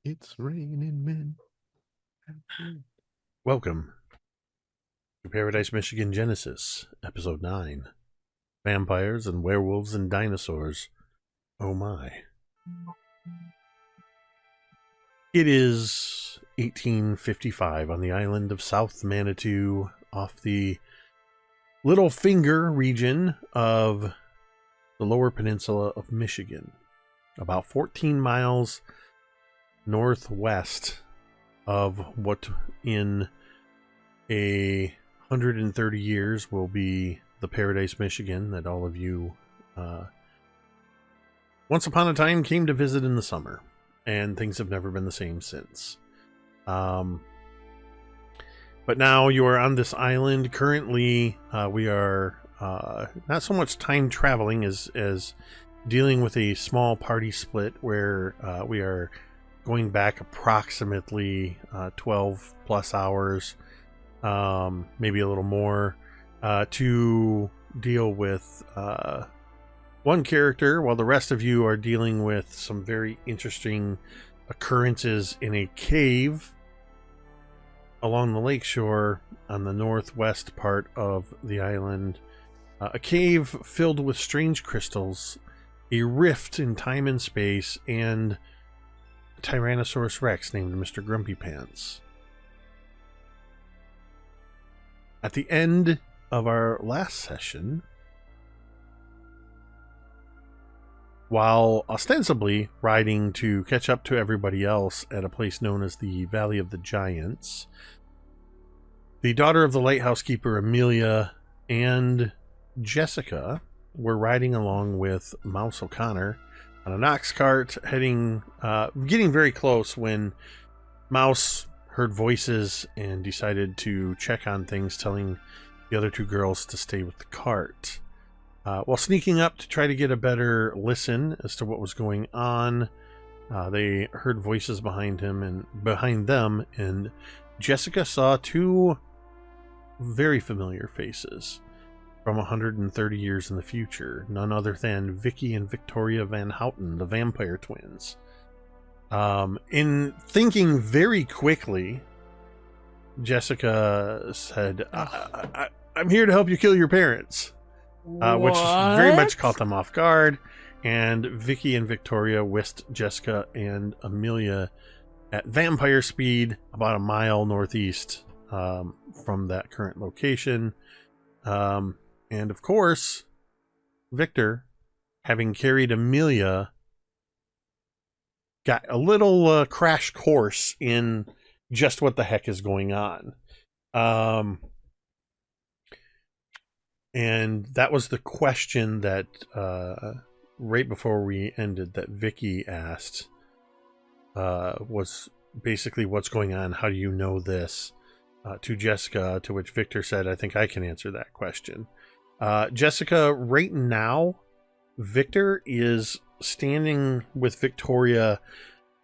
It's raining men. Welcome to Paradise, Michigan Genesis, Episode 9 Vampires and Werewolves and Dinosaurs. Oh my. It is 1855 on the island of South Manitou off the Little Finger region of the lower peninsula of Michigan, about 14 miles northwest of what in 130 years will be the Paradise, Michigan that all of you once upon a time came to visit in the summer, and things have never been the same since. But now you are on this island. Currently, we are not so much time traveling as dealing with a small party split where we are going back approximately 12 plus hours, maybe a little more, to deal with one character, while the rest of you are dealing with some very interesting occurrences in a cave along the lakeshore on the northwest part of the island. A cave filled with strange crystals, a rift in time and space, and a Tyrannosaurus Rex named Mr. Grumpy Pants. At the end of our last session, while ostensibly riding to catch up to everybody else at a place known as the Valley of the Giants, the daughter of the lighthouse keeper Amelia and Jessica were riding along with Mouse O'Connor on an ox cart, getting very close when Mouse heard voices and decided to check on things, telling the other two girls to stay with the cart. While sneaking up to try to get a better listen as to what was going on, they heard voices behind them, and Jessica saw two very familiar faces from 130 years in the future, none other than Vicky and Victoria Van Houten, the vampire twins. In thinking very quickly, Jessica said, I'm here to help you kill your parents. Which very much caught them off guard, and Vicky and Victoria whisked Jessica and Amelia at vampire speed about a mile northeast from that current location. And of course, Victor, having carried Amelia, got a little crash course in just what the heck is going on. And that was the question that right before we ended that Vicky asked, was basically, what's going on? How do you know this? To Jessica, to which Victor said, I think I can answer that question. Jessica, right now, Victor is standing with Victoria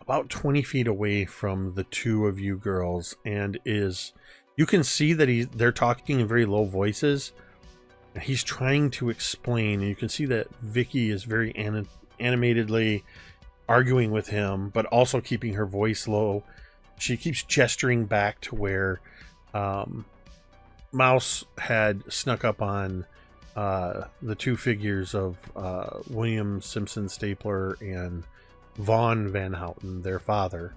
about 20 feet away from the two of you girls, and you can see that they're talking in very low voices. He's trying to explain, and you can see that Vicky is very animatedly arguing with him, but also keeping her voice low. She keeps gesturing back to where Mouse had snuck up on the two figures of William Simpson Stapler and Vaughn Van Houten, their father.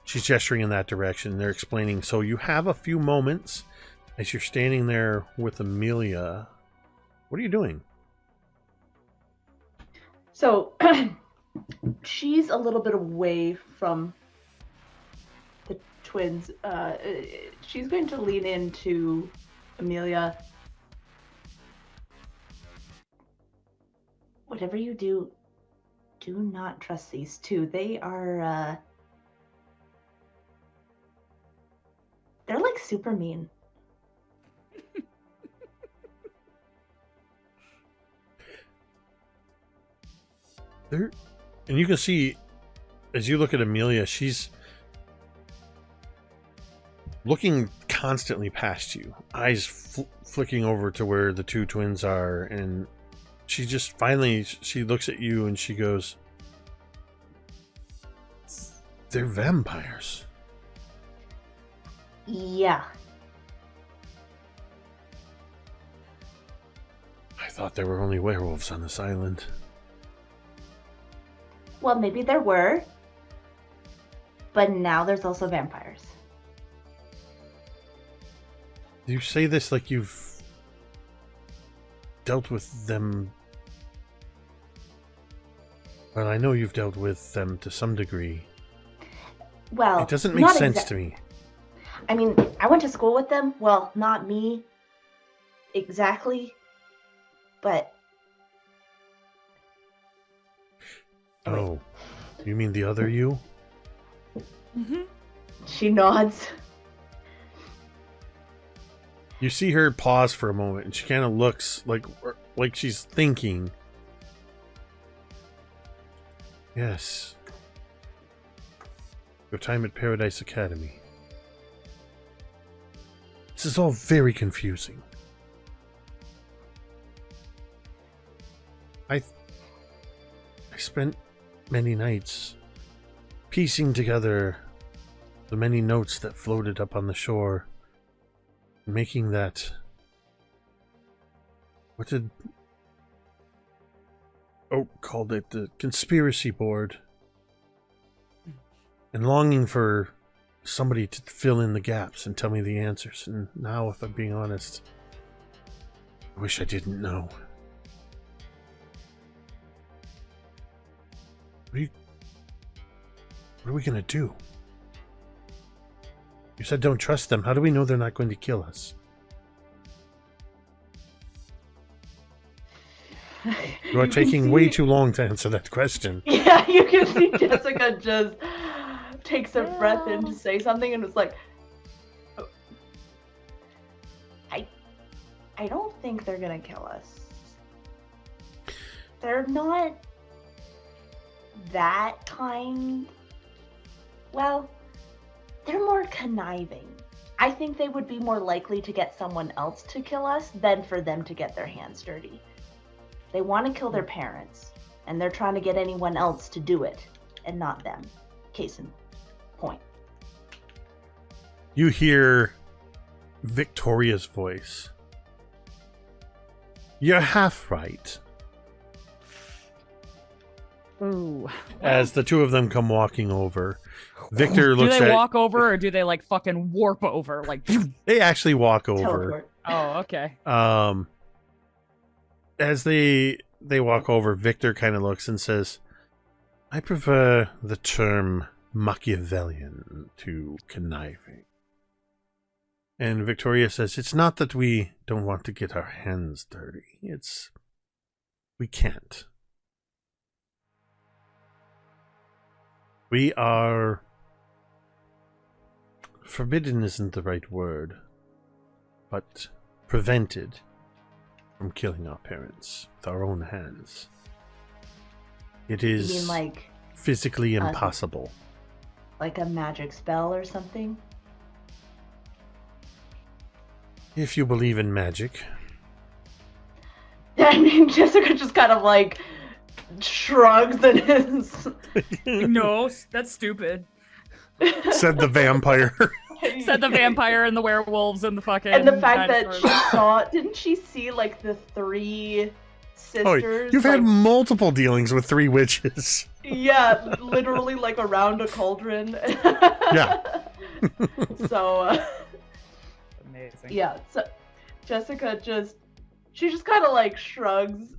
She's gesturing in that direction. They're explaining, so you have a few moments as you're standing there with Amelia. What are you doing? So she's a little bit away from the twins. She's going to lean into Amelia. Whatever you do, do not trust these two. They are, they're like super mean. And you can see, as you look at Amelia, she's looking constantly past you, eyes flicking over to where the two twins are, and she just finally, she looks at you and she goes, They're vampires. Yeah. I thought there were only werewolves on this island. Well, maybe there were. But now there's also vampires. You say this like you've dealt with them. Well, I know you've dealt with them to some degree. Well, it doesn't make sense to me. I mean, I went to school with them. Well, not me exactly, but... Oh, you mean the other you? Mm-hmm. She nods. You see her pause for a moment, and she kind of looks like she's thinking. Yes. Your time at Paradise Academy. This is all very confusing. I spent many nights piecing together the many notes that floated up on the shore, making that... What did... Oh, called it the conspiracy board. And longing for somebody to fill in the gaps and tell me the answers. And now, if I'm being honest, I wish I didn't know. What are we gonna do? You said don't trust them. How do we know they're not going to kill us? You are taking way too long to answer that question. Yeah, you can see Jessica just takes a breath in to say something and it's like, oh, I don't think they're gonna kill us. They're not that kind. Well, they're more conniving. I think they would be more likely to get someone else to kill us than for them to get their hands dirty. They want to kill their parents, and they're trying to get anyone else to do it, and not them. Case in point. You hear Victoria's voice. You're half right. Ooh. As the two of them come walking over, Victor looks at... Do they walk over, or do they, like, fucking warp over? Like, They actually walk over. Teleport. oh, okay. As they walk over, Victor kind of looks and says, I prefer the term Machiavellian to conniving. And Victoria says, it's not that we don't want to get our hands dirty. It's... we can't. We are... forbidden isn't the right word, but prevented from killing our parents with our own hands. It is You mean like physically impossible. like a magic spell or something? If you believe in magic. I mean, Jessica just kind of like shrugs and is... No, that's stupid. Said the vampire. Said the vampire and the werewolves and the fucking... And the fact dinosaurs. that she saw... Didn't she see, like, the three sisters? Oh, you've had multiple dealings with three witches. Yeah, literally, like, around a cauldron. Yeah. So, Amazing. yeah. So, Jessica just... She just kind of, like, shrugs.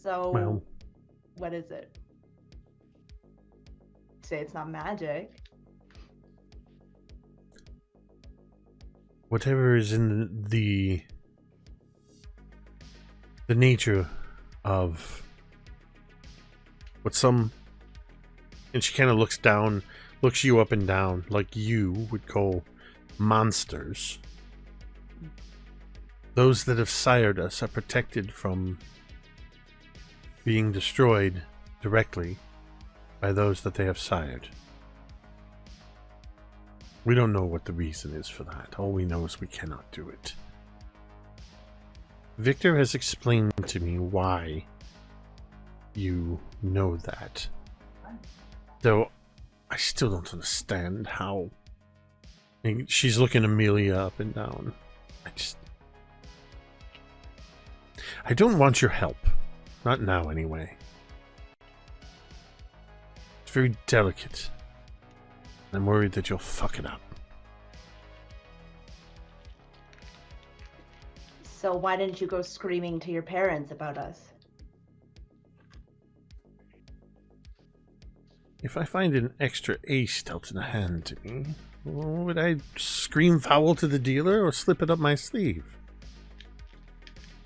So, Well. what is it? Say it's not magic. Whatever is in the nature of what some... And she kind of looks down, looks you up and down, like you would call monsters. Those that have sired us are protected from being destroyed directly by those that they have sired. We don't know what the reason is for that. All we know is we cannot do it. Victor has explained to me why you know that. Though, I still don't understand how... She's looking Amelia up and down. I don't want your help. Not now, anyway. It's very delicate. I'm worried that you'll fuck it up. So why didn't you go screaming to your parents about us? If I find an extra ace dealt in a hand to me, would I scream foul to the dealer or slip it up my sleeve?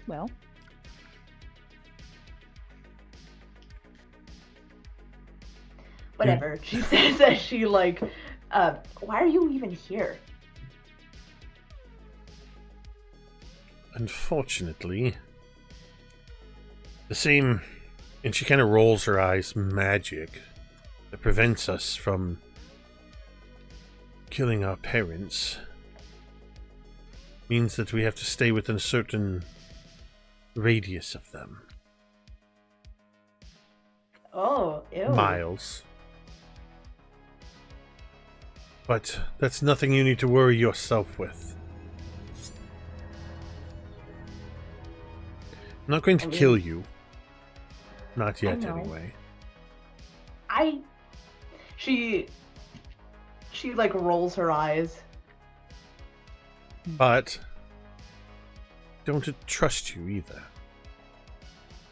Well, whatever. She says that she why are you even here? Unfortunately, the same, and she kind of rolls her eyes, magic that prevents us from killing our parents means that we have to stay within a certain radius of them. Oh, ew. Miles. But that's nothing you need to worry yourself with. I'm not going to kill you. Not yet, anyway. She rolls her eyes. But don't trust you either.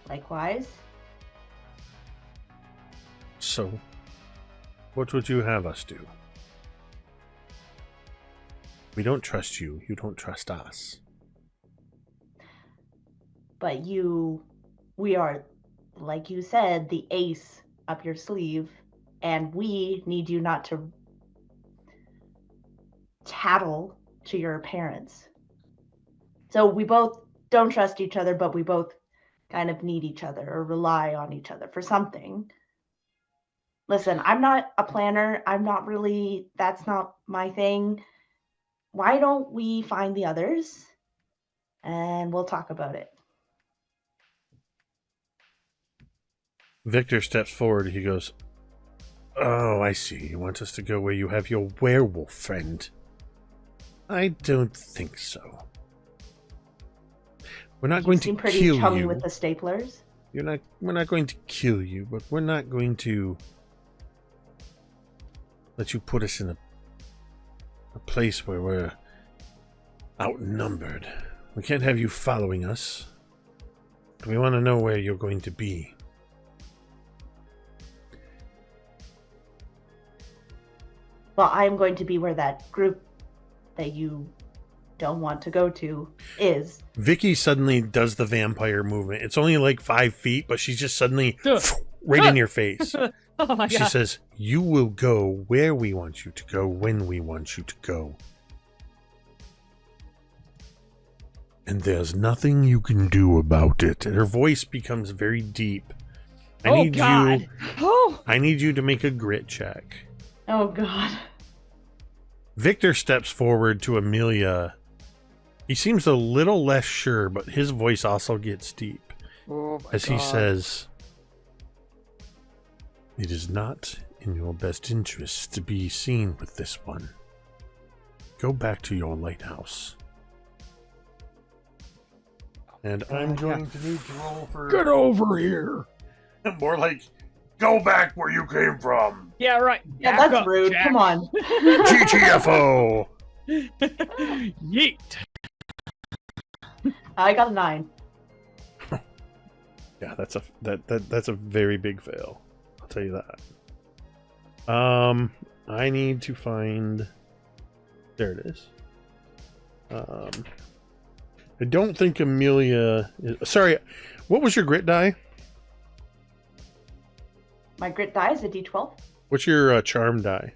Likewise. So, what would you have us do? We don't trust you. You don't trust us. But we are, like you said, the ace up your sleeve, and we need you not to tattle to your parents. So we both don't trust each other, but we both kind of need each other or rely on each other for something. Listen, I'm not a planner. That's not my thing. Why don't we find the others and we'll talk about it? Victor steps forward. He goes, "Oh, I see. You want us to go where you have your werewolf friend. I don't think so. We're not going to kill you. You seem pretty chummy with the staplers. We're not going to kill you, but we're not going to let you put us in a place where we're outnumbered. We can't have you following us. We want to know where you're going to be." Well, I'm going to be where that group that you don't want to go to is. Vicky suddenly does the vampire movement. It's only like 5 feet, but she's just suddenly right in your face. Oh my She God. says, "You will go where we want you to go, when we want you to go. And there's nothing you can do about it." And her voice becomes very deep. I need you to make a grit check. Oh, God. Victor steps forward to Amelia. He seems a little less sure, but his voice also gets deep as he says, "It is not in your best interest to be seen with this one. Go back to your lighthouse." And I'm going to need to roll for... Get over here! More like, go back where you came from. Yeah, right. Yeah, Back that's up, rude. Jack. Come on. GTFO! Yeet. I got a 9. Yeah, that's a very big fail. I'll tell you that. I need to find... There it is. I don't think Amelia is... Sorry, what was your grit die? My grit die is a D12. What's your charm die?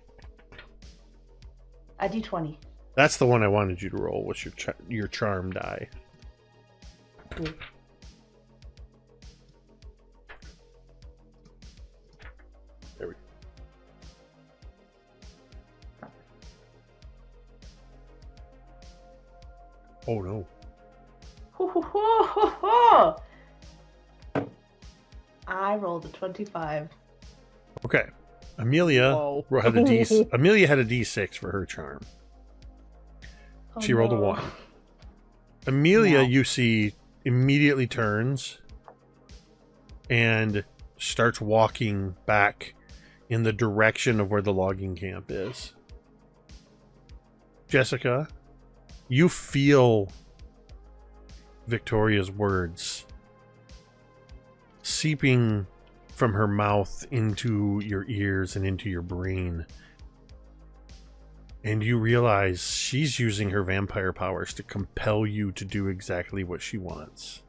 A D20. That's the one I wanted you to roll. What's your charm die? Ooh. There we go. Oh no. Ho, ho, ho, ho, ho. I rolled a 25. Okay. Amelia Whoa. had a Amelia had a D6 for her charm. She rolled a 1. Amelia, you see, immediately turns and starts walking back in the direction of where the logging camp is. Jessica, you feel Victoria's words seeping from her mouth into your ears and into your brain. And you realize she's using her vampire powers to compel you to do exactly what she wants.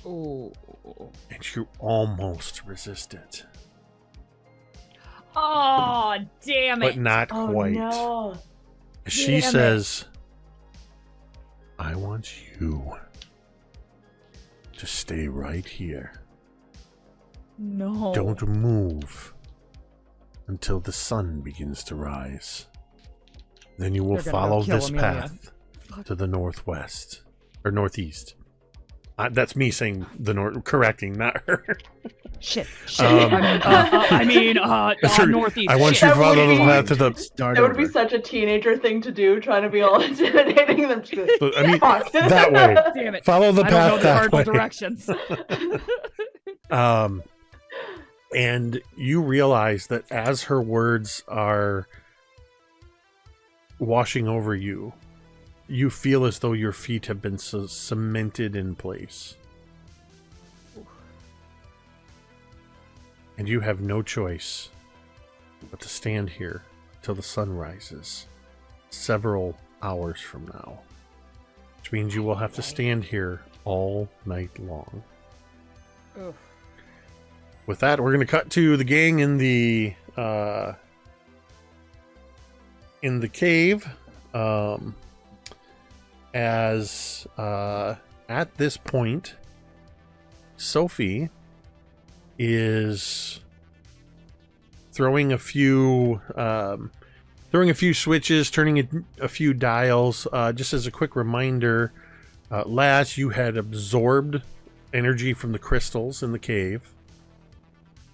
Oh. And you almost resist it. Oh, damn it. But not quite. No. She says, I want you to stay right here. No. Don't move until the sun begins to rise. Then you will They're gonna follow go kill this Amelia. path to the northwest or northeast. That's me saying the north, correcting, not her. Shit. Um, Northeast. I want Shit. you to follow the path to the. Start It would over. be such a teenager thing to do, trying to be all intimidating them. I mean, Fuck. that way. Damn it. Follow the I path don't know the that cardinal way. directions. And you realize that as her words are washing over you, you feel as though your feet have been cemented in place. And you have no choice but to stand here till the sun rises, several hours from now. Which means you will have to stand here all night long. Ugh. With that, we're going to cut to the gang in the cave. As at this point, Sophie is throwing a few switches, turning a few dials. Just as a quick reminder, last you had absorbed energy from the crystals in the cave,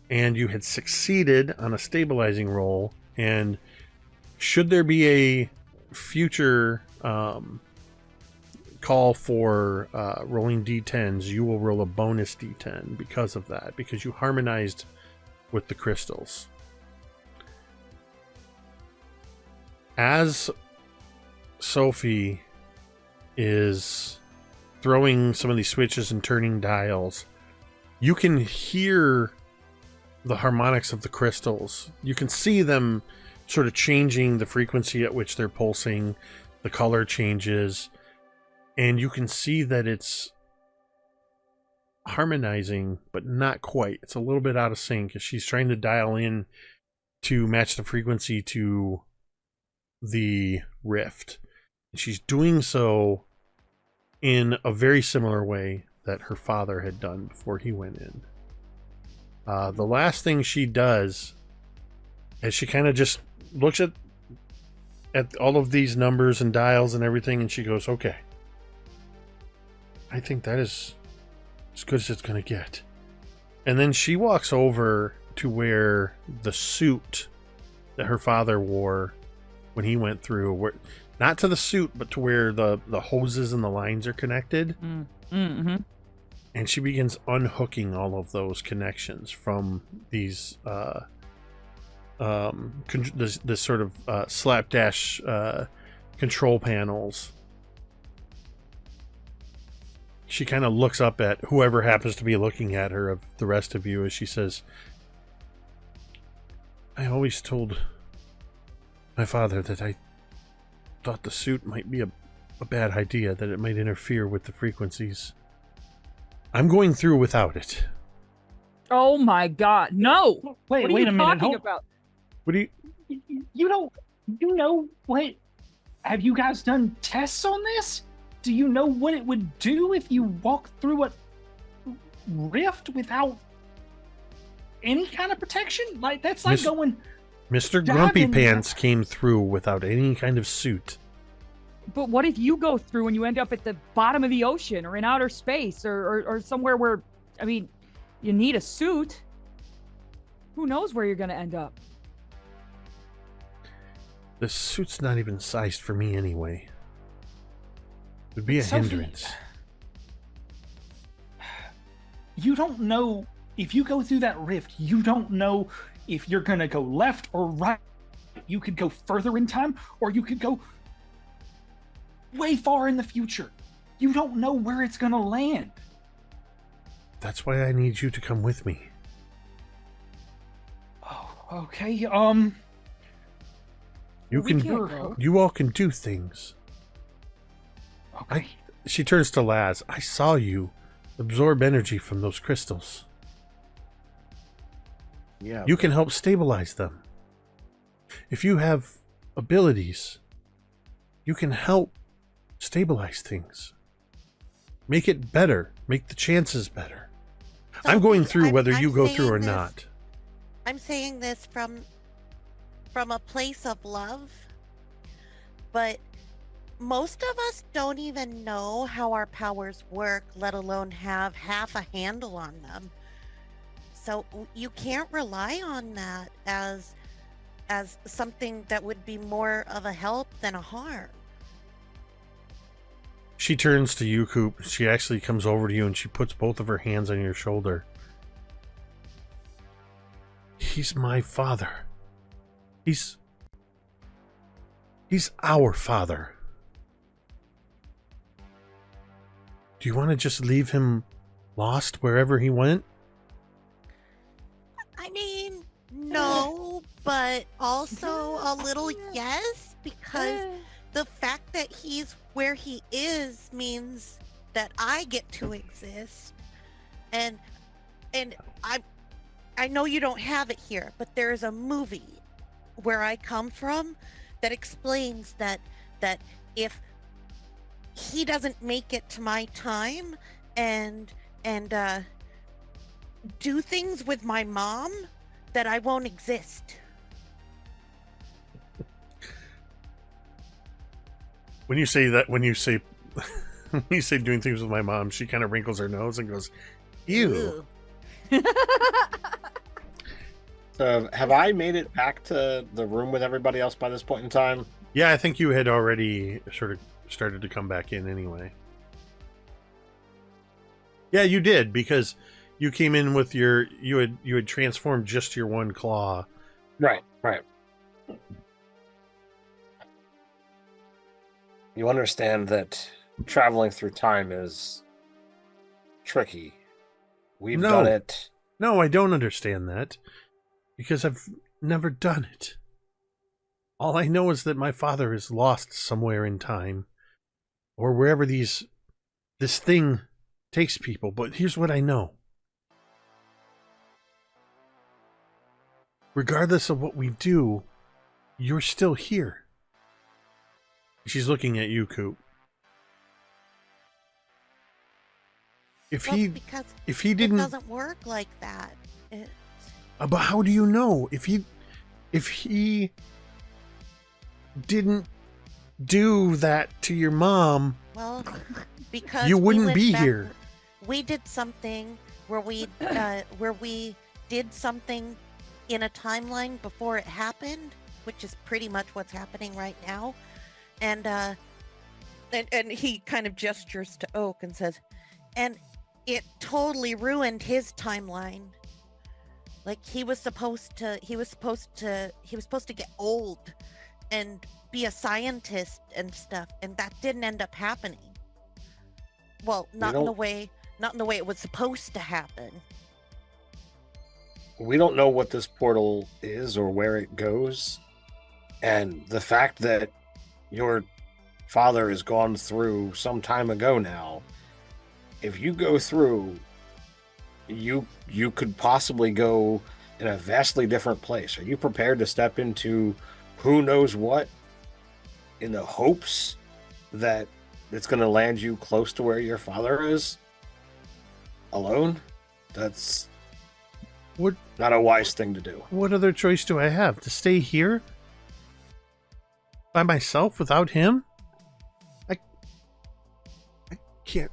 and you had succeeded on a stabilizing roll. And should there be a future call for rolling d10s, you will roll a bonus d10 because of that, because you harmonized with the crystals. As Sophie is throwing some of these switches and turning dials, you can hear the harmonics of the crystals. You can see them sort of changing the frequency at which they're pulsing. The color changes, and you can see that it's harmonizing, but not quite. It's a little bit out of sync as she's trying to dial in to match the frequency to the rift. And she's doing so in a very similar way that her father had done before he went in. The last thing she does, as she kind of just looks at all of these numbers and dials and everything, and she goes, okay, I think that is as good as it's going to get. And then she walks over to where the suit that her father wore when he went through, not to the suit, but to where the hoses and the lines are connected. Mm-hmm. And she begins unhooking all of those connections from these this sort of slapdash control panels. She kind of looks up at whoever happens to be looking at her, of the rest of you, as she says, I always told my father that I thought the suit might be a bad idea, that it might interfere with the frequencies. I'm going through without it. Oh my god, no! Wait what are a you minute. talking about? What do you... You know what? Have you guys done tests on this? Do you know what it would do if you walk through a rift without any kind of protection? Like, that's like going... Mr. Grumpy Pants came through without any kind of suit. But what if you go through and you end up at the bottom of the ocean or in outer space or somewhere where, I mean, you need a suit? Who knows where you're gonna end up? This suit's not even sized for me anyway. It would be a Sophie, hindrance. You don't know if you go through that rift. You don't know if you're gonna go left or right. You could go further in time, or you could go way far in the future. You don't know where it's gonna land. That's why I need you to come with me. Oh, okay. You We can. can't go. You all can do things. Okay. She turns to Laz. I saw you absorb energy from those crystals. Yeah. You can help stabilize them. If you have abilities, you can help stabilize things. Make it better. Make the chances better. I'm going through whether you go through or not. I'm saying this from a place of love, but most of us don't even know how our powers work, let alone have half a handle on them. So you can't rely on that as something that would be more of a help than a harm. She turns to you, Coop. She actually comes over to you and she puts both of her hands on your shoulder. He's my father. He's our father. Do you want to just leave him lost wherever he went? I mean, no, but also a little yes, because the fact that he's where he is means that I get to exist. And I know you don't have it here, but there is a movie where I come from that explains that if he doesn't make it to my time and do things with my mom, that I won't exist. When you say that, when you say doing things with my mom, she kind of wrinkles her nose and goes, "Ew." So have I made it back to the room with everybody else by this point in time? Yeah, I think you had already sort of started to come back in anyway. Yeah, you did, because you came in with you had transformed just your one claw. Right. You understand that traveling through time is tricky. We've No. done it. No, I don't understand that, because I've never done it. All I know is that my father is lost somewhere in time, or wherever this thing takes people. But here's what I know. Regardless of what we do, you're still here. She's looking at you, Coop. If he didn't, it doesn't work like that. but how do you know? If he didn't do that to your mom, Well, because you we wouldn't went be back- here. We did something where we did something in a timeline before it happened, which is pretty much what's happening right now. And he kind of gestures to Oak and says, and it totally ruined his timeline. Like he was supposed to get old and be a scientist and stuff, and that didn't end up happening. Well, not in the way it was supposed to happen. We don't know what this portal is or where it goes. And the fact that your father has gone through some time ago now, if you go through, you could possibly go in a vastly different place. Are you prepared to step into who knows what in the hopes that it's going to land you close to where your father is alone? That's not a wise thing to do. What other choice do I have? To stay here by myself without him? I can't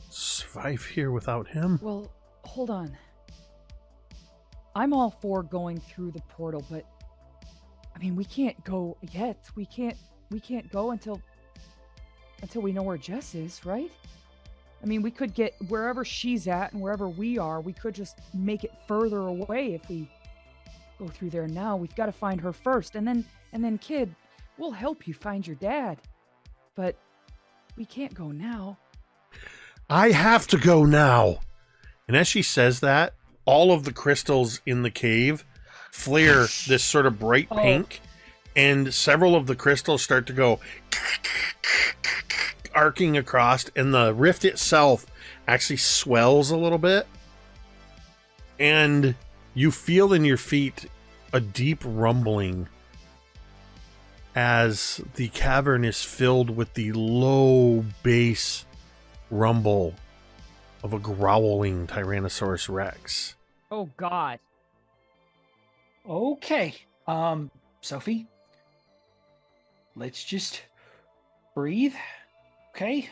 survive here without him. Well, hold on. I'm all for going through the portal, but I mean, we can't go yet. We can't go until we know where Jess is, right? I mean, we could get wherever she's at and wherever we are, we could just make it further away if we go through there now. We've got to find her first, and then kid, we'll help you find your dad. But we can't go now. I have to go now. And as she says that, all of the crystals in the cave flare this sort of bright pink, and several of the crystals start to go arcing across, and the rift itself actually swells a little bit, and you feel in your feet a deep rumbling as the cavern is filled with the low bass rumble of a growling Tyrannosaurus Rex. Oh God. Okay. Sophie, let's just breathe. Okay?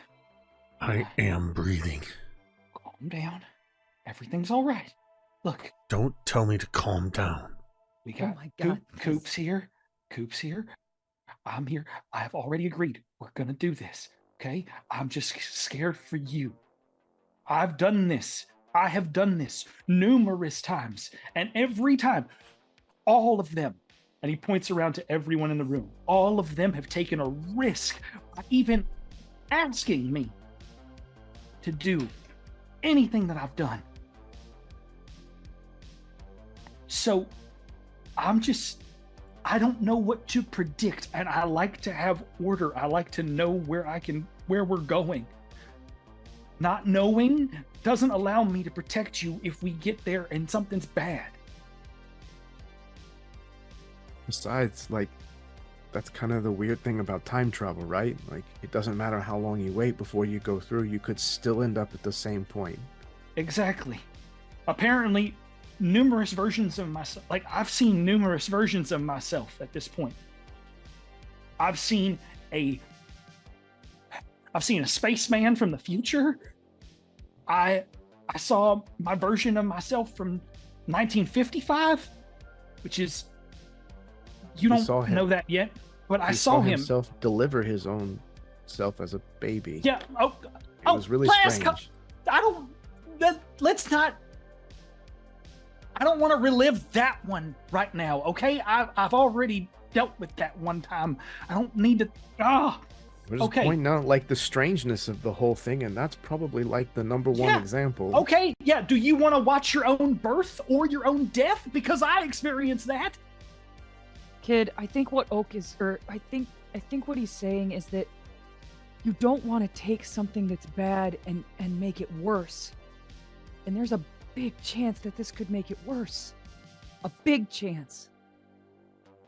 I am breathing. Calm down. Everything's all right. Look. Don't tell me to calm down. We got my God. Coop's here. Coop's here. I'm here. I have already agreed. We're going to do this. Okay? I'm just scared for you. I've done this. I have done this numerous times. And every time, all of them, and he points around to everyone in the room, all of them have taken a risk by even asking me to do anything that I've done. So I don't know what to predict, and I like to have order. I like to know where we're going. Not knowing doesn't allow me to protect you if we get there and something's bad. Besides, like, that's kind of the weird thing about time travel, right? Like, it doesn't matter how long you wait before you go through, you could still end up at the same point. Exactly. Apparently, numerous versions of myself, like, I've seen numerous versions of myself at this point. I've seen a spaceman from the future. I saw my version of myself from 1955, which is, you don't know that yet, but I saw him himself deliver his own self as a baby. Yeah. It was really strange. Let's not. I don't want to relive that one right now. Okay, I've already dealt with that one time. I don't need to. We're just pointing out like the strangeness of the whole thing, and that's probably like the number one example. Okay, yeah. Do you want to watch your own birth or your own death? Because I experienced that. Kid, I think what Oak is, or I think what he's saying is that you don't want to take something that's bad and make it worse. And there's a big chance that this could make it worse. A big chance.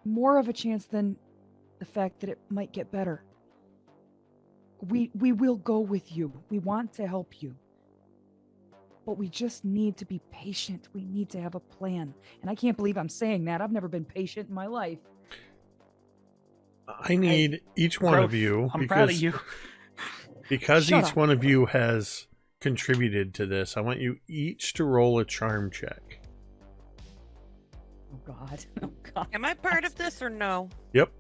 More of a chance than the fact that it might get better. We will go with you. We want to help you. But we just need to be patient. We need to have a plan. And I can't believe I'm saying that. I've never been patient in my life. I need each one of you. I'm proud of you. Because each one of you has contributed to this, I want you each to roll a charm check. Oh God. Oh God. Am I part of this or no? Yep.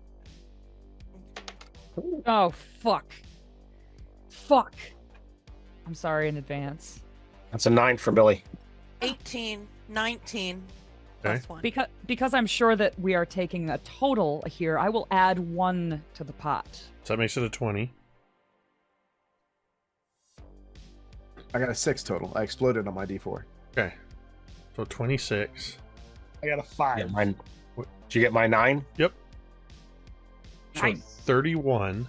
Oh, fuck. Fuck. I'm sorry in advance. That's a 9 for Billy. 18, 19, Okay. plus 1. Because I'm sure that we are taking a total here, I will add 1 to the pot. So that makes it a 20. I got a 6 total. I exploded on my D4. Okay. So 26. I got a 5. Yeah, mine. Did you get my 9? Yep. So Nice. 31.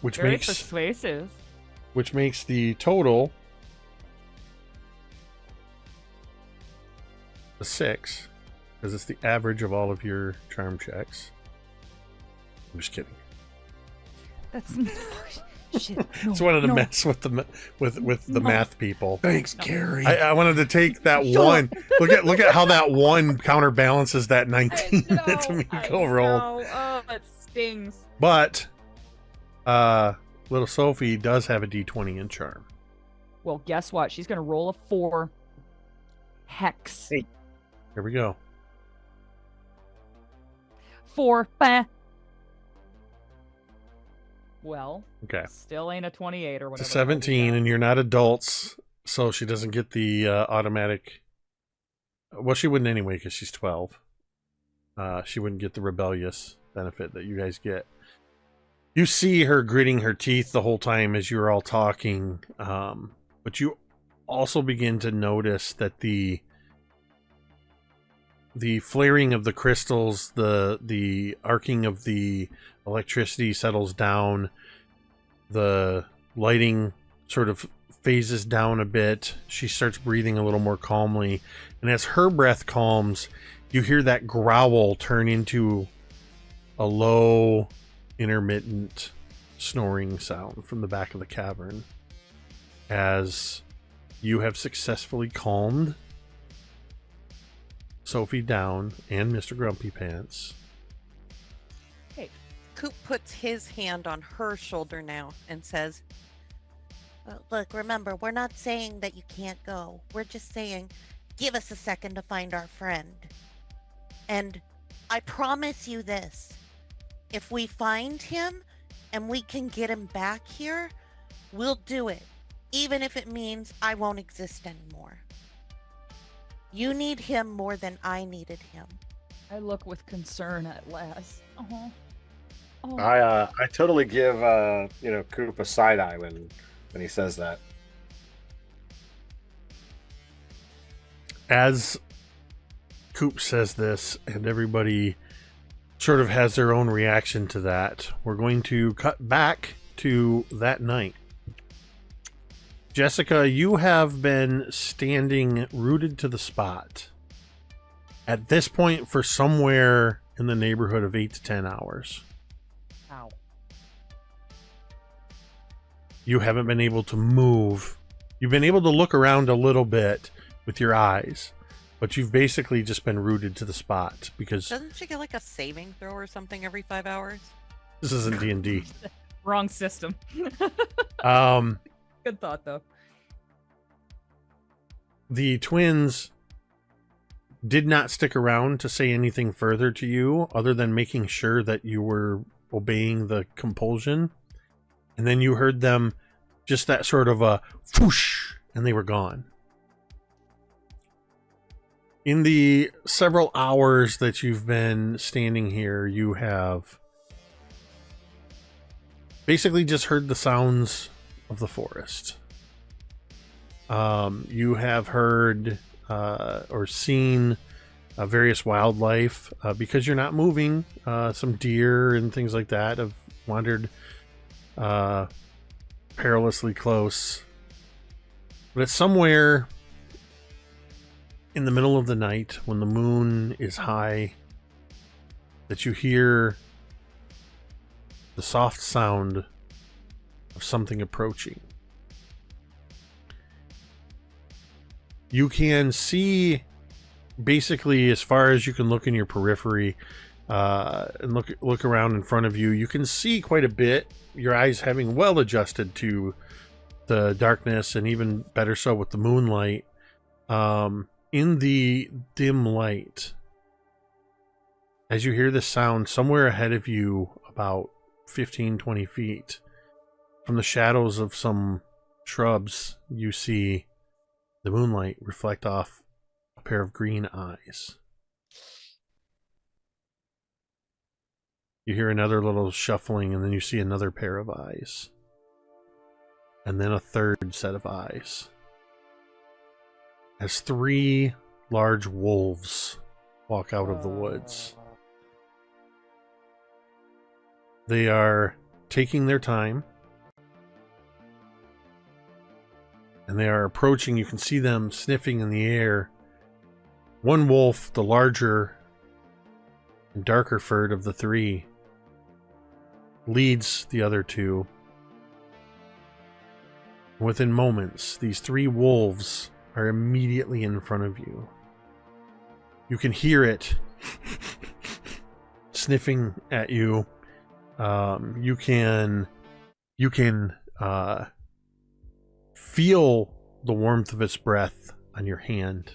Which Very makes persuasive. the total a 6, because it's the average of all of your charm checks. I'm just kidding. That's shit. No, Just wanted to no. mess with the math people. Thanks, Gary. I wanted to take that one. Look at how that one counterbalances that 19 that Tomiko rolled. Oh, it stings. But little Sophie does have a D20 in charm. Well, guess what? She's going to roll a 4 hex. Hey. Here we go. 4. Bah. Well, Okay. still ain't a 28 or whatever. It's a 17, and you're not adults, so she doesn't get the automatic. Well, she wouldn't anyway because she's 12. She wouldn't get the rebellious benefit that you guys get. You see her gritting her teeth the whole time as you're all talking, but you also begin to notice that the flaring of the crystals, the arcing of the electricity settles down, the lighting sort of phases down a bit. She starts breathing a little more calmly, and as her breath calms, you hear that growl turn into a low, intermittent snoring sound from the back of the cavern as you have successfully calmed Sophie down and Mr. Grumpy Pants. Coop puts his hand on her shoulder now and says, look, remember, we're not saying that you can't go. We're just saying, give us a second to find our friend. And I promise you this, if we find him and we can get him back here, we'll do it, even if it means I won't exist anymore. You need him more than I needed him. I look with concern at Lass. Oh. I totally give Coop a side eye when he says that. As Coop says this, and everybody sort of has their own reaction to that, we're going to cut back to that night. Jessica, you have been standing rooted to the spot at this point for somewhere in the neighborhood of 8 to 10 hours. Ow. You haven't been able to move. You've been able to look around a little bit with your eyes, but you've basically just been rooted to the spot because Doesn't she get like a saving throw or something every 5 hours? this isn't D&D. Wrong system. Good thought, though. The twins did not stick around to say anything further to you other than making sure that you were obeying the compulsion. And then you heard them just that sort of a whoosh, and they were gone. In the several hours that you've been standing here, you have basically just heard the sounds of the forest. You have heard or seen various wildlife because you're not moving. Some deer and things like that have wandered perilously close. But it's somewhere in the middle of the night when the moon is high that you hear the soft sound of something approaching. You can see basically as far as you can look in your periphery and look around in front of you. You can see quite a bit, your eyes having well adjusted to the darkness and even better so with the moonlight. In the dim light, as you hear this sound, somewhere ahead of you, about 15-20 feet, from the shadows of some shrubs, you see the moonlight reflect off a pair of green eyes. You hear another little shuffling, and then you see another pair of eyes. And then a third set of eyes. As 3 large wolves walk out of the woods. They are taking their time. And they are approaching. You can see them sniffing in the air. One wolf, the larger and darker furred of the 3, leads the other 2. Within moments, these 3 wolves are immediately in front of you. You can hear it sniffing at you. You can feel the warmth of its breath on your hand.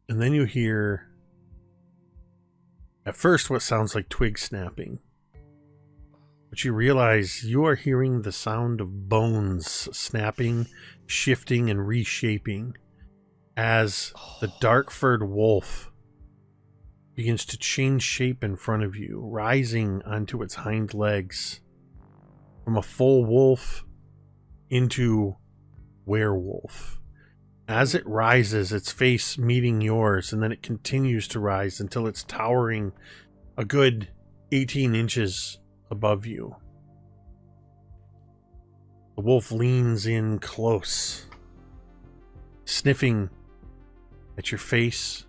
And then you hear, at first, what sounds like twig snapping. But you realize you are hearing the sound of bones snapping, shifting, and reshaping as the dark-furred wolf begins to change shape in front of you, rising onto its hind legs from a full wolf into werewolf. As it rises, its face meeting yours, and then it continues to rise until it's towering a good 18 inches above you. The wolf leans in close, sniffing at your face.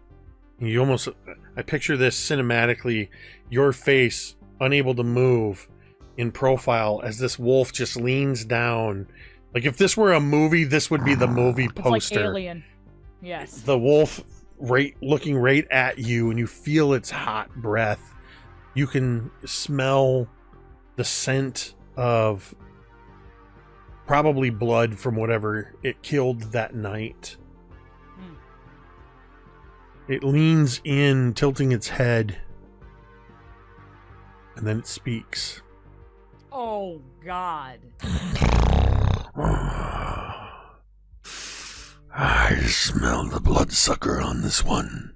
You almost, I picture this cinematically, your face unable to move in profile as this wolf just leans down. Like if this were a movie, this would be the movie poster. It's like Alien. Yes. The wolf looking right at you, and you feel its hot breath. You can smell the scent of probably blood from whatever it killed that night. It leans in, tilting its head, and then it speaks. Oh, God. I smell the bloodsucker on this one.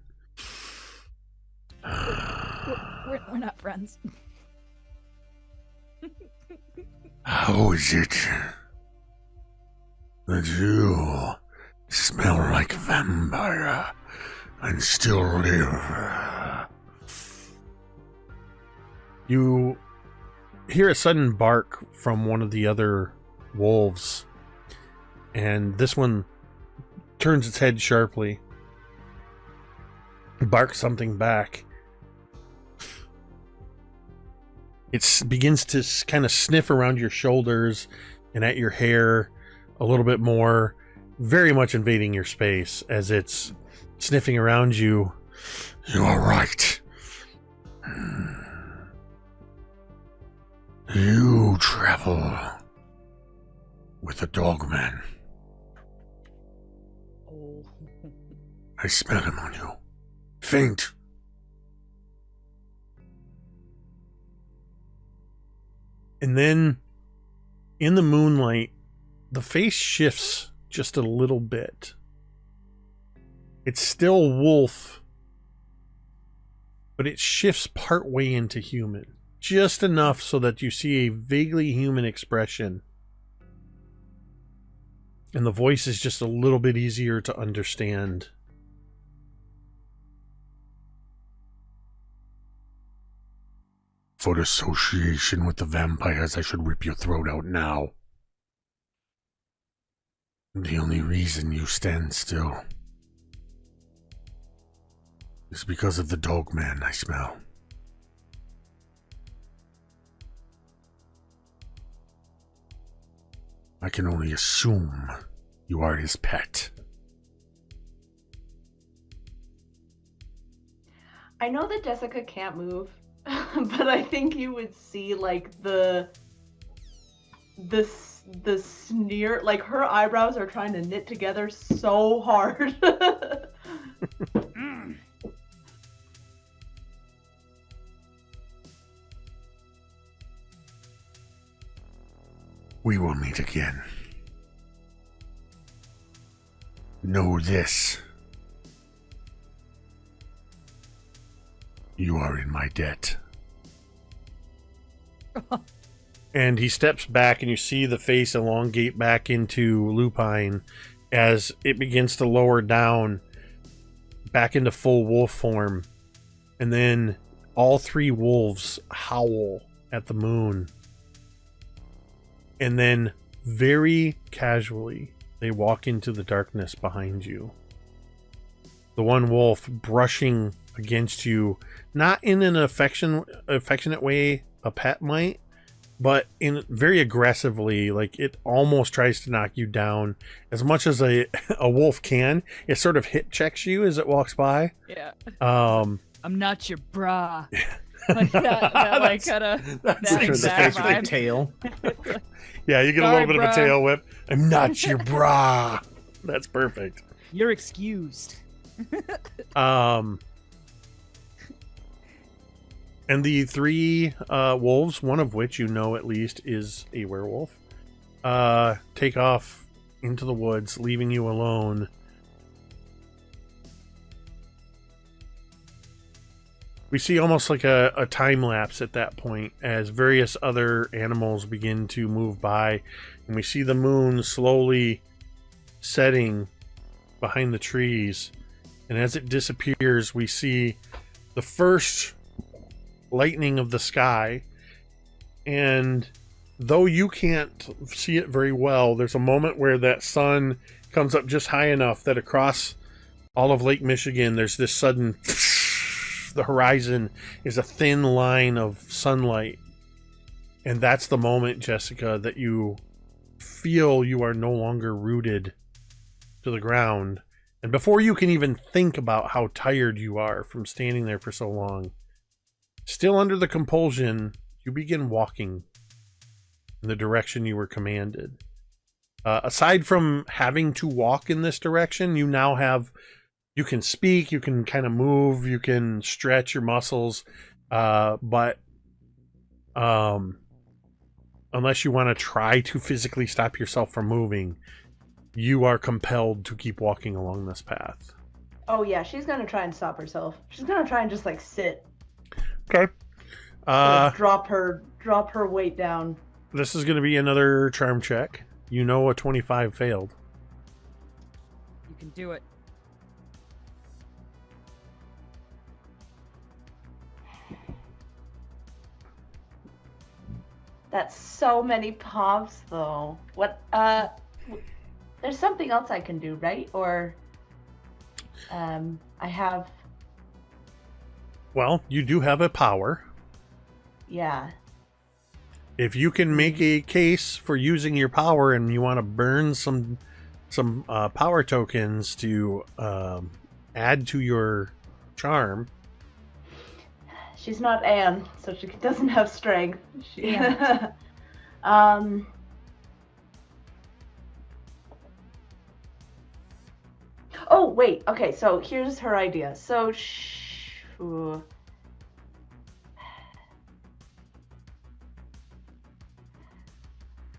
We're not friends. How is it that you smell like a vampire and still live? You hear a sudden bark from one of the other wolves, and this one turns its head sharply, barks something back. It begins to kind of sniff around your shoulders and at your hair a little bit more, very much invading your space as it's sniffing around you. You are right. You travel with a dogman. Oh. I smell him on you. Faint. And then, in the moonlight, the face shifts just a little bit. It's still wolf, but it shifts partway into human. Just enough so that you see a vaguely human expression. And the voice is just a little bit easier to understand. For association with the vampires, I should rip your throat out now. The only reason you stand still is because of the dogman I smell. I can only assume you are his pet. I know that Jessica can't move, but I think you would see like the sneer, like her eyebrows are trying to knit together so hard. We will meet again. Know this. You are in my debt. And he steps back, and you see the face elongate back into lupine as it begins to lower down back into full wolf form. And then all three wolves howl at the moon. And then, very casually, they walk into the darkness behind you. The one wolf brushing against you, not in an affectionate way a pet might, but in very aggressively, like it almost tries to knock you down as much as a wolf can. It sort of hip checks you as it walks by. Yeah. I'm not your bra. Like that like kind of that Push her in the exact face with a vibe. tail. Yeah, you get a Sorry, little bit of a bruh. tail whip. I'm not your bra. That's perfect. You're excused. And the three wolves, one of which you know at least is a werewolf, take off into the woods, leaving you alone. We see almost like a time lapse at that point as various other animals begin to move by, and we see the moon slowly setting behind the trees. And as it disappears, we see the first lightning of the sky. And though you can't see it very well, there's a moment where that sun comes up just high enough that across all of Lake Michigan, there's this sudden... The horizon is a thin line of sunlight. And that's the moment, Jessica, that you feel you are no longer rooted to the ground. And before you can even think about how tired you are from standing there for so long, still under the compulsion, you begin walking in the direction you were commanded. Aside from having to walk in this direction, you now have... You can speak, you can kind of move, you can stretch your muscles, but unless you want to try to physically stop yourself from moving, you are compelled to keep walking along this path. Oh yeah, she's gonna try and stop herself. She's gonna try and just like sit. Okay. Drop her weight down. This is going to be another charm check. You know a 25 failed. You can do it. That's so many pops, though. What? There's something else I can do, right? Or, I have. Well, you do have a power. Yeah. If you can make a case for using your power, and you want to burn some power tokens to add to your charm. She's not Anne, so she doesn't have strength. Yeah. Oh, wait. Okay, so here's her idea. So,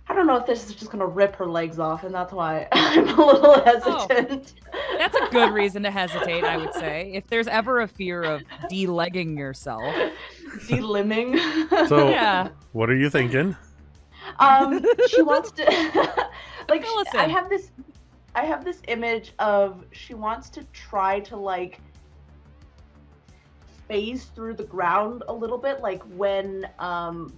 I don't know if this is just gonna rip her legs off, and that's why I'm a little hesitant. That's a good reason to hesitate, I would say. If there's ever a fear of de-legging yourself. De-limbing. So, Yeah. what are you thinking? She wants to like Fill us I in. have this image of she wants to try to like phase through the ground a little bit, like when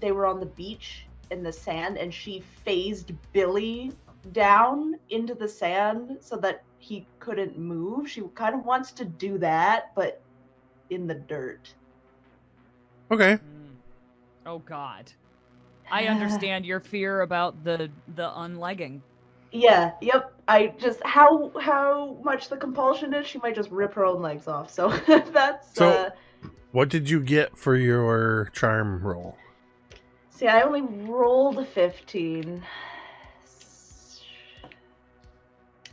they were on the beach in the sand and she phased Billy down into the sand so that he couldn't move. She kind of wants to do that, but in the dirt. Okay. Oh God. I understand your fear about the unlegging. Yeah, yep. I just how much the compulsion is, she might just rip her own legs off. So that's So, what did you get for your charm roll? see, I only rolled a 15.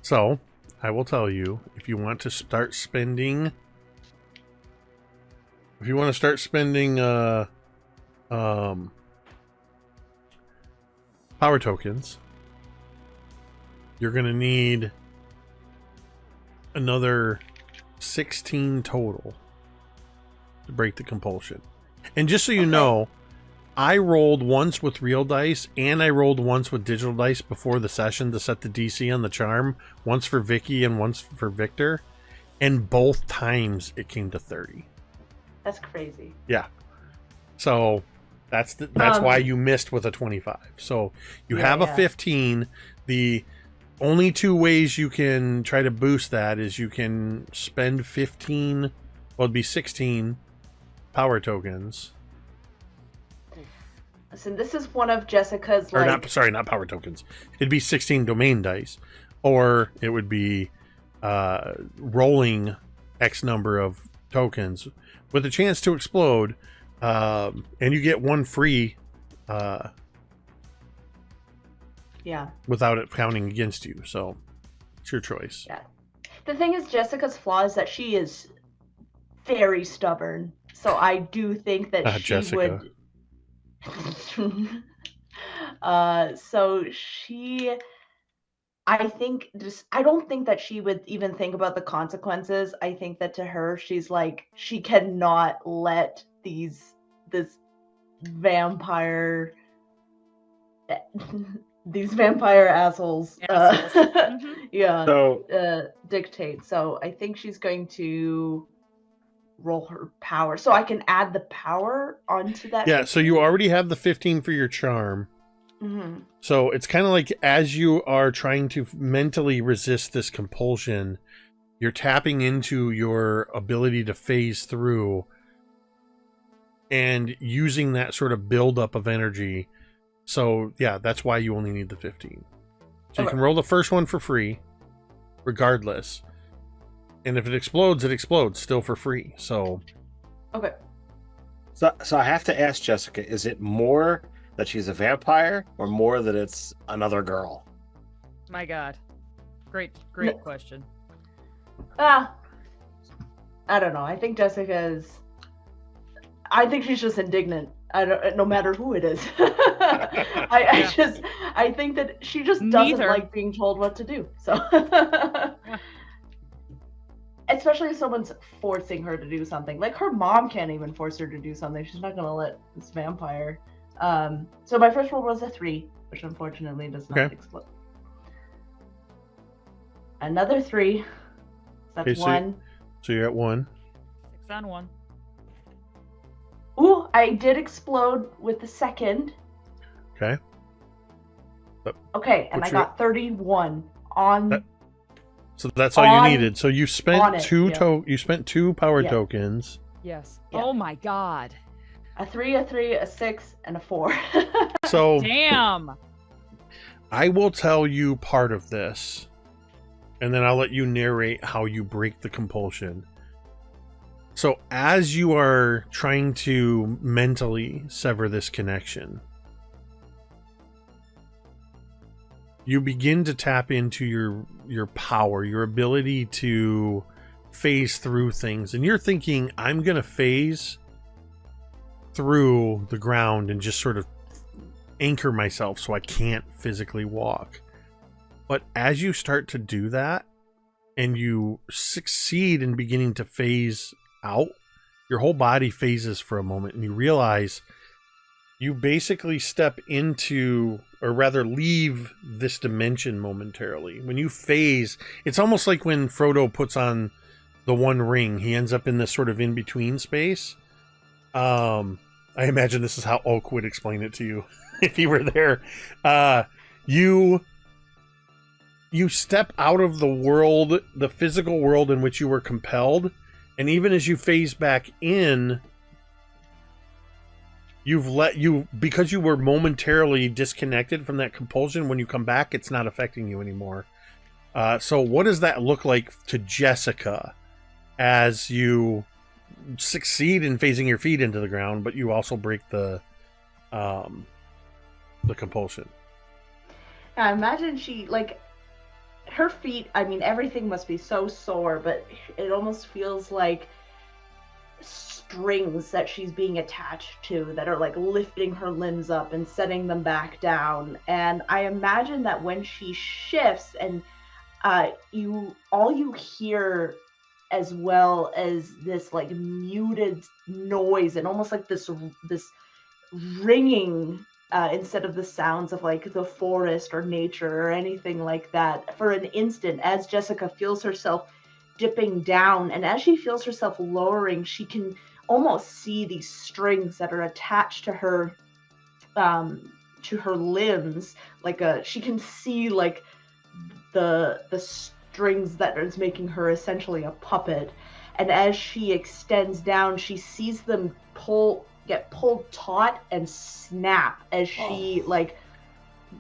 So, I will tell you, if you want to start spending power tokens, you're going to need another 16 total to break the compulsion. And just so you know, I rolled once with real dice and I rolled once with digital dice before the session to set the DC on the charm, once for Vicky and once for Victor, and both times it came to 30. That's crazy. Yeah. So that's why you missed with a 25. So you have a 15. The only two ways you can try to boost that is you can spend 15, well, it'd be 16 power tokens. Listen, this is one of Jessica's Or like not power tokens. It'd be 16 domain dice. Or it would be rolling X number of tokens with a chance to explode. And you get one free Yeah. without it counting against you. So it's your choice. Yeah. The thing is, Jessica's flaw is that she is very stubborn. So I do think that she Jessica. would. I don't think that she would even think about the consequences. I think that to her, she's like, she cannot let this vampire, these vampire assholes, yeah, So dictate. So I think she's going to roll her power. So I can add the power onto that. Yeah, so you already have the 15 for your charm. Mm-hmm. So it's kind of like as you are trying to mentally resist this compulsion, you're tapping into your ability to phase through and using that sort of buildup of energy. So yeah, that's why you only need the 15. So you can roll the first one for free, regardless. And if it explodes, still for free. So Okay. So I have to ask Jessica, is it more that she's a vampire or more that it's another girl? My God. Great question. I don't know. I think I think she's just indignant. No matter who it is. I think that she just doesn't like being told what to do. So especially if someone's forcing her to do something. Like her mom can't even force her to do something. She's not gonna let this vampire. So my first roll was a 3, which unfortunately does not explode. Another 3. That's 1. So you're at 1. 6 on 1. Ooh, I did explode with the second. Okay. Okay, and I got 31 on. So that's all you needed. So you spent two power tokens. Yes. Yeah. Oh my God. A 3, a 6, and a 4. So damn. I will tell you part of this, and then I'll let you narrate how you break the compulsion. So as you are trying to mentally sever this connection, you begin to tap into your power, your ability to phase through things. And you're thinking, I'm going to phase through the ground and just sort of anchor myself so I can't physically walk. But as you start to do that and you succeed in beginning to phase out, your whole body phases for a moment and you realize you basically step into, or rather leave, this dimension momentarily. When you phase, it's almost like when Frodo puts on the One Ring, he ends up in this sort of in-between space. I imagine this is how Oak would explain it to you if he were there. You step out of the world, the physical world in which you were compelled, and even as you phase back in, because you were momentarily disconnected from that compulsion, when you come back, it's not affecting you anymore. So what does that look like to Jessica as you succeed in phasing your feet into the ground, but you also break the compulsion? I imagine she, like, her feet, I mean, everything must be so sore, but it almost feels like strings that she's being attached to that are like lifting her limbs up and setting them back down. And I imagine that when she shifts and all you hear, as well as this like muted noise and almost like this ringing, instead of the sounds of like the forest or nature or anything like that, for an instant, as Jessica feels herself dipping down, and as she feels herself lowering, she can almost see these strings that are attached to her limbs. She can see like the strings that is making her essentially a puppet. And as she extends down, she sees them get pulled taut and snap as she like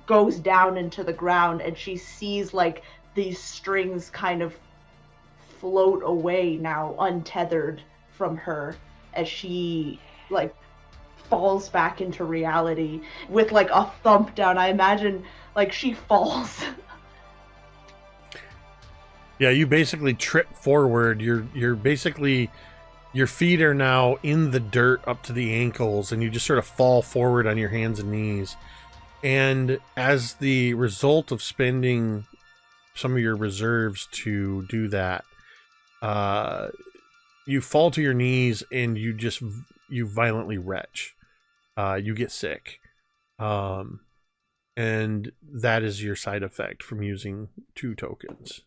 goes down into the ground, and she sees like these strings kind of float away now, untethered from her, as she like falls back into reality with like a thump down. I imagine like she falls. Yeah, you basically trip forward. You're basically, your feet are now in the dirt up to the ankles, and you just sort of fall forward on your hands and knees. And as the result of spending some of your reserves to do that, you fall to your knees and you violently retch. You get sick. And that is your side effect from using 2 tokens.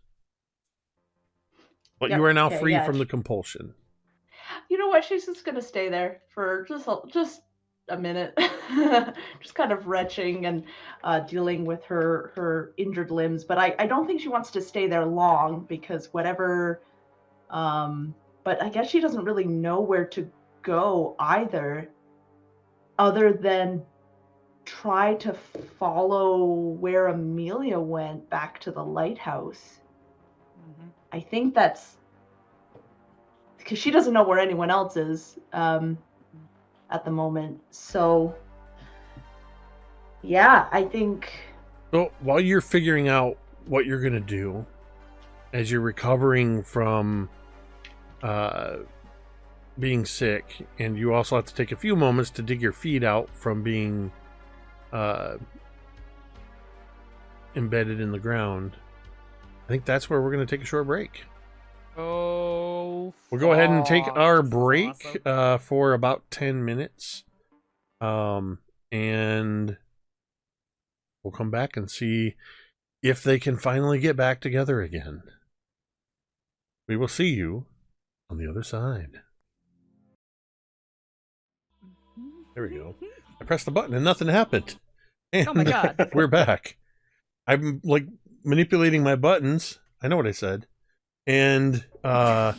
But Yep, you are now okay, free yeah. from the compulsion. You know what? She's just gonna stay there for just a minute, just kind of retching and dealing with her injured limbs. But I don't think she wants to stay there long because whatever. But I guess she doesn't really know where to go either, other than try to follow where Amelia went back to the lighthouse. Mhm. I think that's because she doesn't know where anyone else is at the moment. So, yeah, I think. So while you're figuring out what you're going to do, as you're recovering from being sick, and you also have to take a few moments to dig your feet out from being embedded in the ground, I think that's where we're going to take a short break. Oh, We'll go ahead and take our this is break awesome. for about 10 minutes. And we'll come back and see if they can finally get back together again. We will see you on the other side. There we go. I pressed the button and nothing happened. And Oh my God. we're back. I'm like manipulating my buttons. I know what I said. And I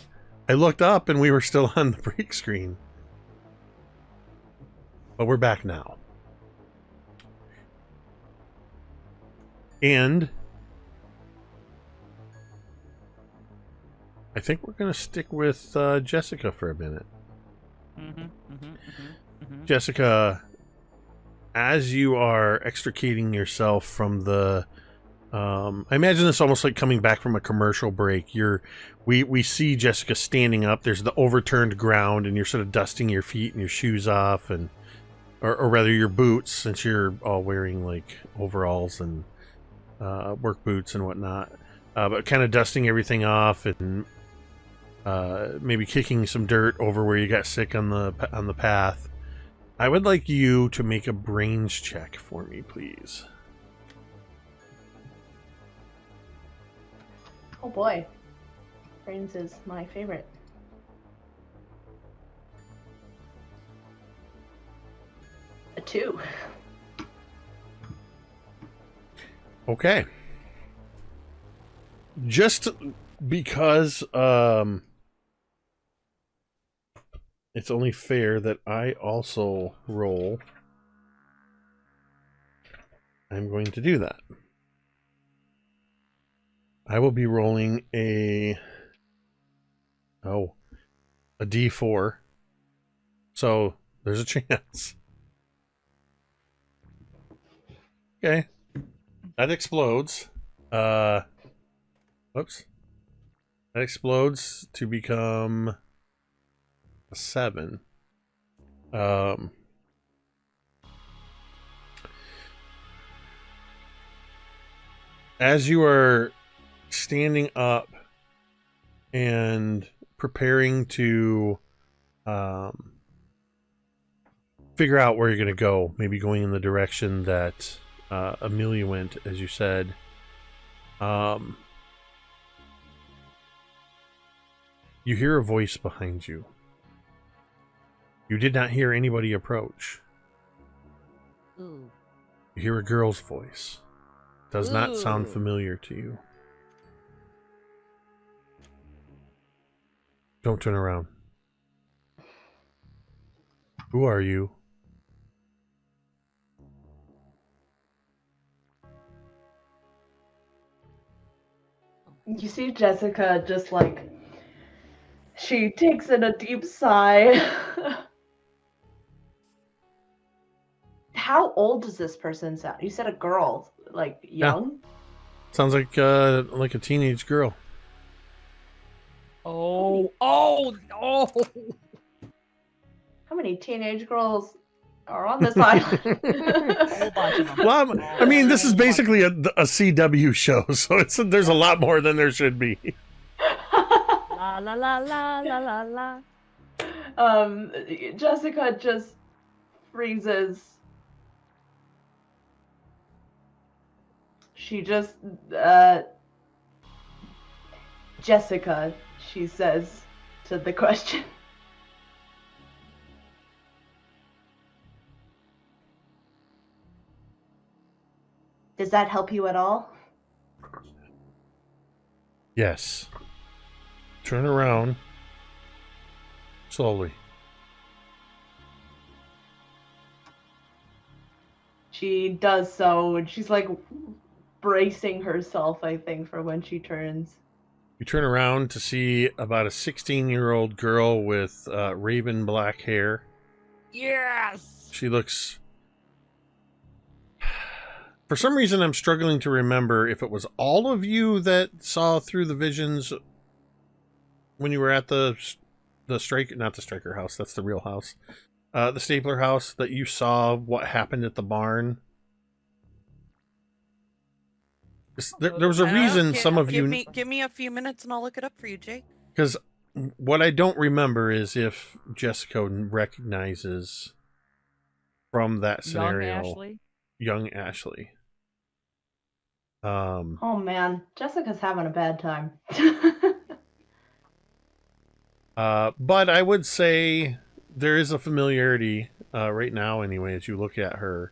looked up and we were still on the break screen. But we're back now. And I think we're going to stick with Jessica for a minute. Jessica, as you are extricating yourself from the I imagine this almost like coming back from a commercial break. We see Jessica standing up. There's the overturned ground, and you're sort of dusting your feet and your shoes off, and or rather your boots, since you're all wearing like overalls and work boots and whatnot. But kind of dusting everything off and maybe kicking some dirt over where you got sick on the path. I would like you to make a brains check for me, please. Oh boy. Brains is my favorite. A 2. Okay. Just because it's only fair that I also roll, I'm going to do that. I will be rolling a D4. So there's a chance. Okay. That explodes. Whoops. That explodes to become a 7. As you are standing up and preparing to figure out where you're going to go, maybe going in the direction that Amelia went, as you said, you hear a voice behind you. You did not hear anybody approach. Ooh. You hear a girl's voice. Does not sound Ooh. familiar to you. Don't turn around. Who are you? You see Jessica just like, she takes in a deep sigh. How old does this person sound? You said a girl, like young? Sounds like a teenage girl. Oh. How many teenage girls are on this island? A whole bunch of them. Well, I mean, this is basically a CW show, so there's a lot more than there should be. La la la la la la la. Jessica just freezes. She just, Jessica, she says to the question. Does that help you at all? Yes. Turn around. Slowly. She does so, and she's like bracing herself, I think, for when she turns. You turn around to see about a 16-year-old girl with raven black hair. Yes! She looks... For some reason, I'm struggling to remember if it was all of you that saw through the visions when you were at the Striker... Not the Striker house, that's the real house. The Stapler house, that you saw what happened at the barn. There was a reason some of you... Give me a few minutes and I'll look it up for you, Jake. Because what I don't remember is if Jessica recognizes from that scenario young Ashley. Oh man, Jessica's having a bad time. But I would say there is a familiarity right now anyway as you look at her.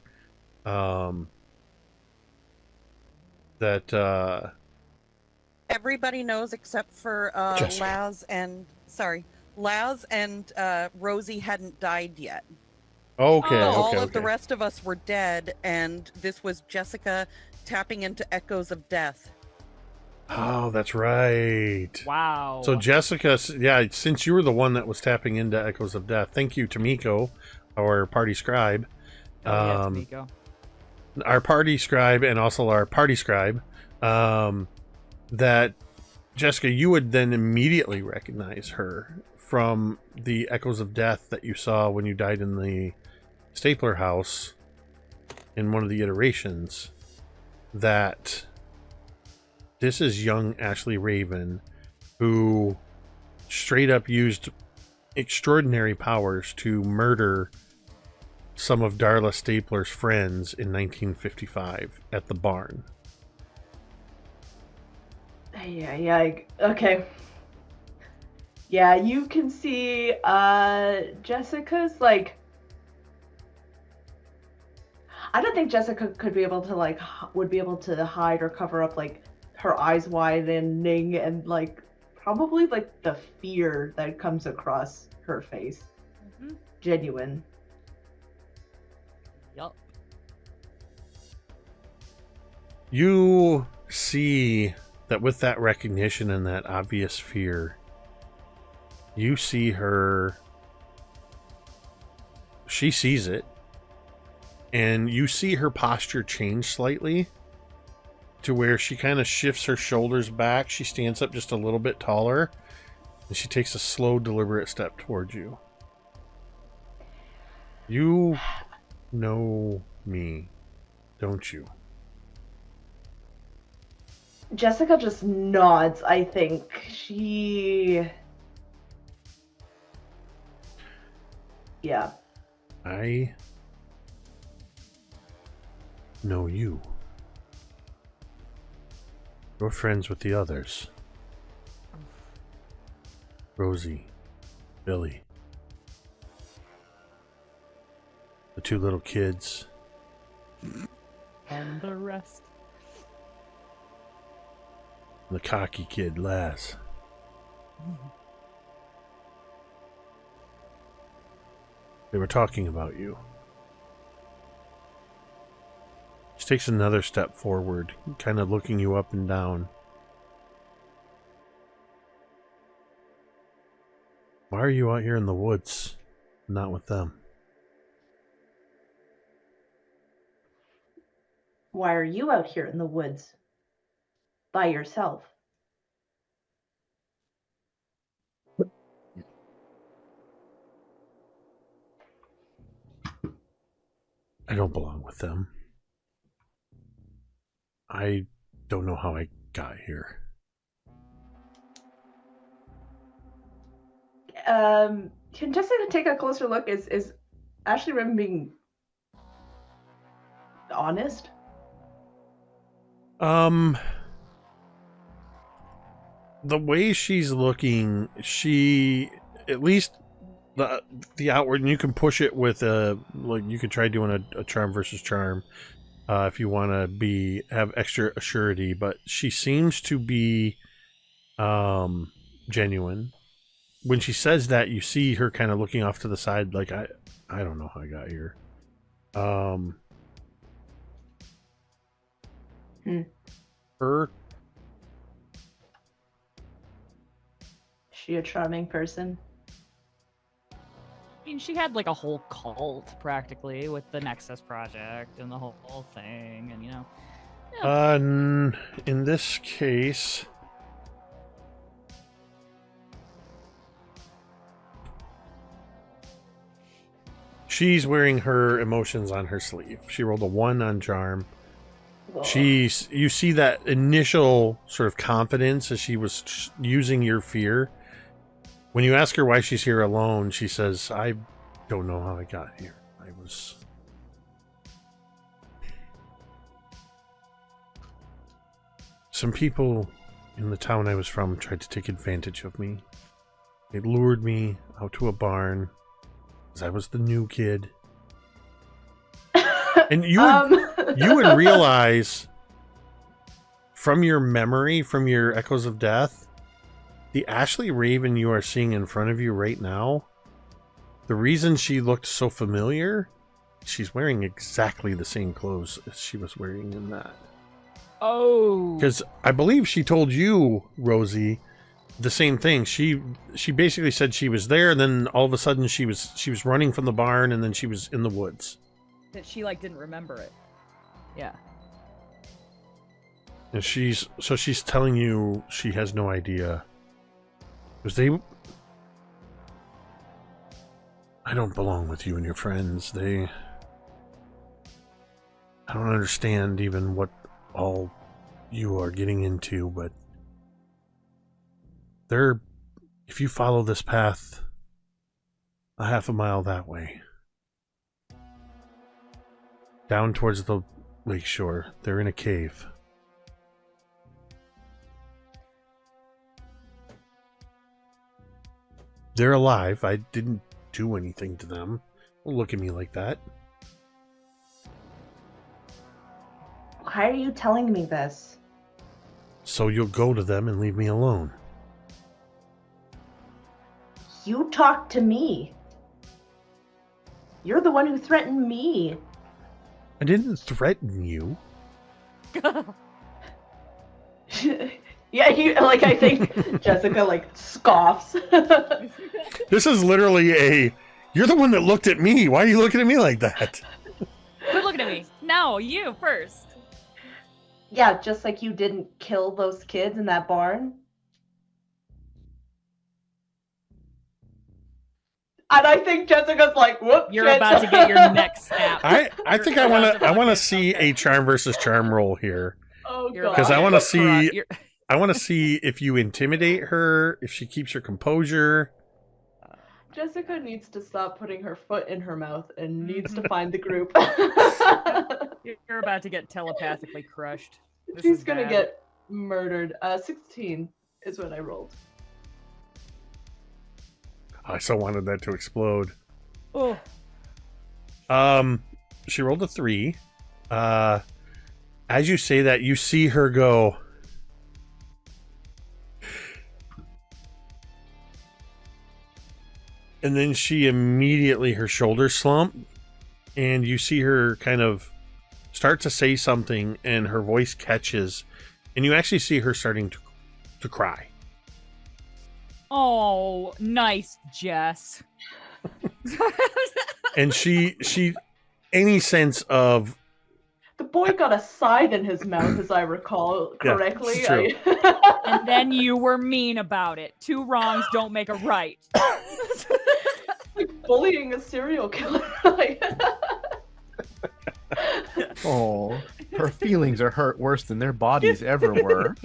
That everybody knows except for Laz and Rosie hadn't died yet. Okay. All of the rest of us were dead, and this was Jessica tapping into echoes of death. Oh, that's right. Wow. So Jessica, yeah, since you were the one that was tapping into echoes of death, thank you, Tamiko, our party scribe. Tamiko. Our party scribe and also our party scribe, that Jessica, you would then immediately recognize her from the echoes of death that you saw when you died in the Stapler house in one of the iterations, that this is young Ashley Raven, who straight up used extraordinary powers to murder some of Darla Stapler's friends in 1955 at the barn. Yeah, okay. Yeah, you can see Jessica's like... I don't think Jessica would be able to hide or cover up like her eyes widening and like probably like the fear that comes across her face. Mm-hmm. Genuine. Yup. You see that with that recognition and that obvious fear, you see her, she sees it, and you see her posture change slightly to where she kind of shifts her shoulders back. She stands up just a little bit taller, and she takes a slow, deliberate step towards you. You know me, don't you? Jessica just nods, I think. Yeah. I know you. You're friends with the others. Rosie, Billy, the two little kids, and the rest. the cocky kid, Laz. They were talking about you. She takes another step forward, kind of looking you up and down. Why are you out here in the woods, not with them? Why are you out here in the woods by yourself? I don't belong with them. I don't know how I got here. Can Jessica take a closer look? Is Ashley Rim being honest? The way she's looking, she at least the outward, and you can push it with you could try doing a charm versus charm if you want to have extra assurity, but she seems to be genuine. When she says that, you see her kind of looking off to the side, like I don't know how I got here. Her. Is she a charming person? I mean, she had like a whole cult practically with the Nexus project and the whole thing, and Yeah. In this case, she's wearing her emotions on her sleeve. She rolled a 1 on charm. You see that initial sort of confidence as she was using your fear. When you ask her why she's here alone, she says, I don't know how I got here. Some people in the town I was from tried to take advantage of me. They lured me out to a barn because I was the new kid. And you would realize from your memory, from your Echoes of Death, the Ashley Raven you are seeing in front of you right now, the reason she looked so familiar, she's wearing exactly the same clothes as she was wearing in that. Oh. Because I believe she told you, Rosie, the same thing. She basically said she was there, and then all of a sudden she was running from the barn, and then she was in the woods. That she didn't remember it. Yeah. And she's telling you she has no idea. Because I don't belong with you and your friends. I don't understand even what all you are getting into, but if you follow this path a half a mile that way, down towards the lakeshore, they're in a cave. They're alive. I didn't do anything to them. Don't look at me like that. Why are you telling me this? So you'll go to them and leave me alone. You talked to me. You're the one who threatened me. I didn't threaten you. Yeah, I think Jessica, scoffs. This is literally you're the one that looked at me. Why are you looking at me like that? Quit looking at me. No, you first. Yeah, just like you didn't kill those kids in that barn. And I think Jessica's like, whoop. You're about to get your neck snapped. I think I want to see a charm versus charm roll here. Oh, because I want to see if you intimidate her, if she keeps her composure. Jessica needs to stop putting her foot in her mouth and needs to find the group. You're about to get telepathically crushed. She's gonna get murdered. 16 is what I rolled. I so wanted that to explode. Oh. She rolled a 3. As you say that, you see her go. And then she immediately, her shoulders slump, and you see her kind of start to say something, and her voice catches, and you actually see her starting to cry. Oh, nice, Jess. And she any sense of The boy got a scythe in his mouth, as I recall correctly. Yeah, it's true. And then you were mean about it. 2 wrongs don't make a right. Like bullying a serial killer. Like... Oh, her feelings are hurt worse than their bodies ever were.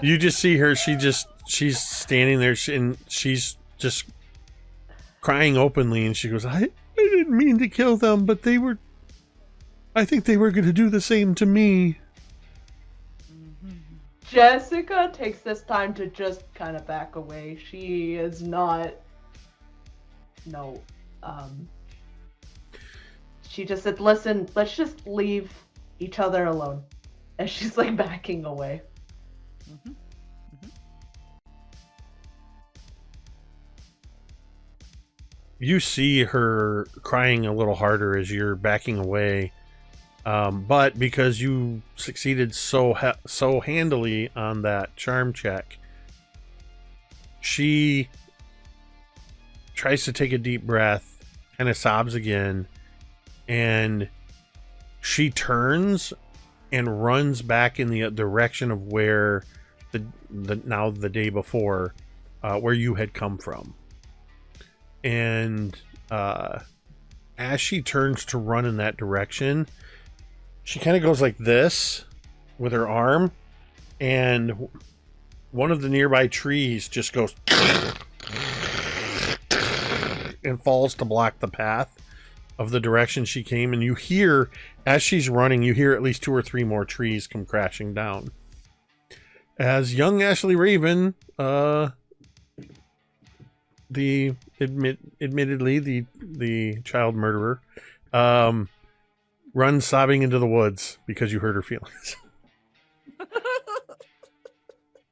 You just see her. She's standing there, and she's just crying openly. And she goes, "I didn't mean to kill them, but I think they were going to do the same to me." Jessica takes this time to just kind of back away. She is not. No. She just said, "Listen, let's just leave each other alone." And she's like backing away. You see her crying a little harder as you're backing away. But because you succeeded so handily on that charm check, she tries to take a deep breath, kind of sobs again, and she turns and runs back in the direction of where the day before, where you had come from. And as she turns to run in that direction, she kind of goes like this with her arm, and one of the nearby trees just goes and falls to block the path of the direction she came. And you hear, as she's running, you hear at least 2 or 3 more trees come crashing down. As young Ashley Raven, admittedly the child murderer, runs sobbing into the woods because you hurt her feelings.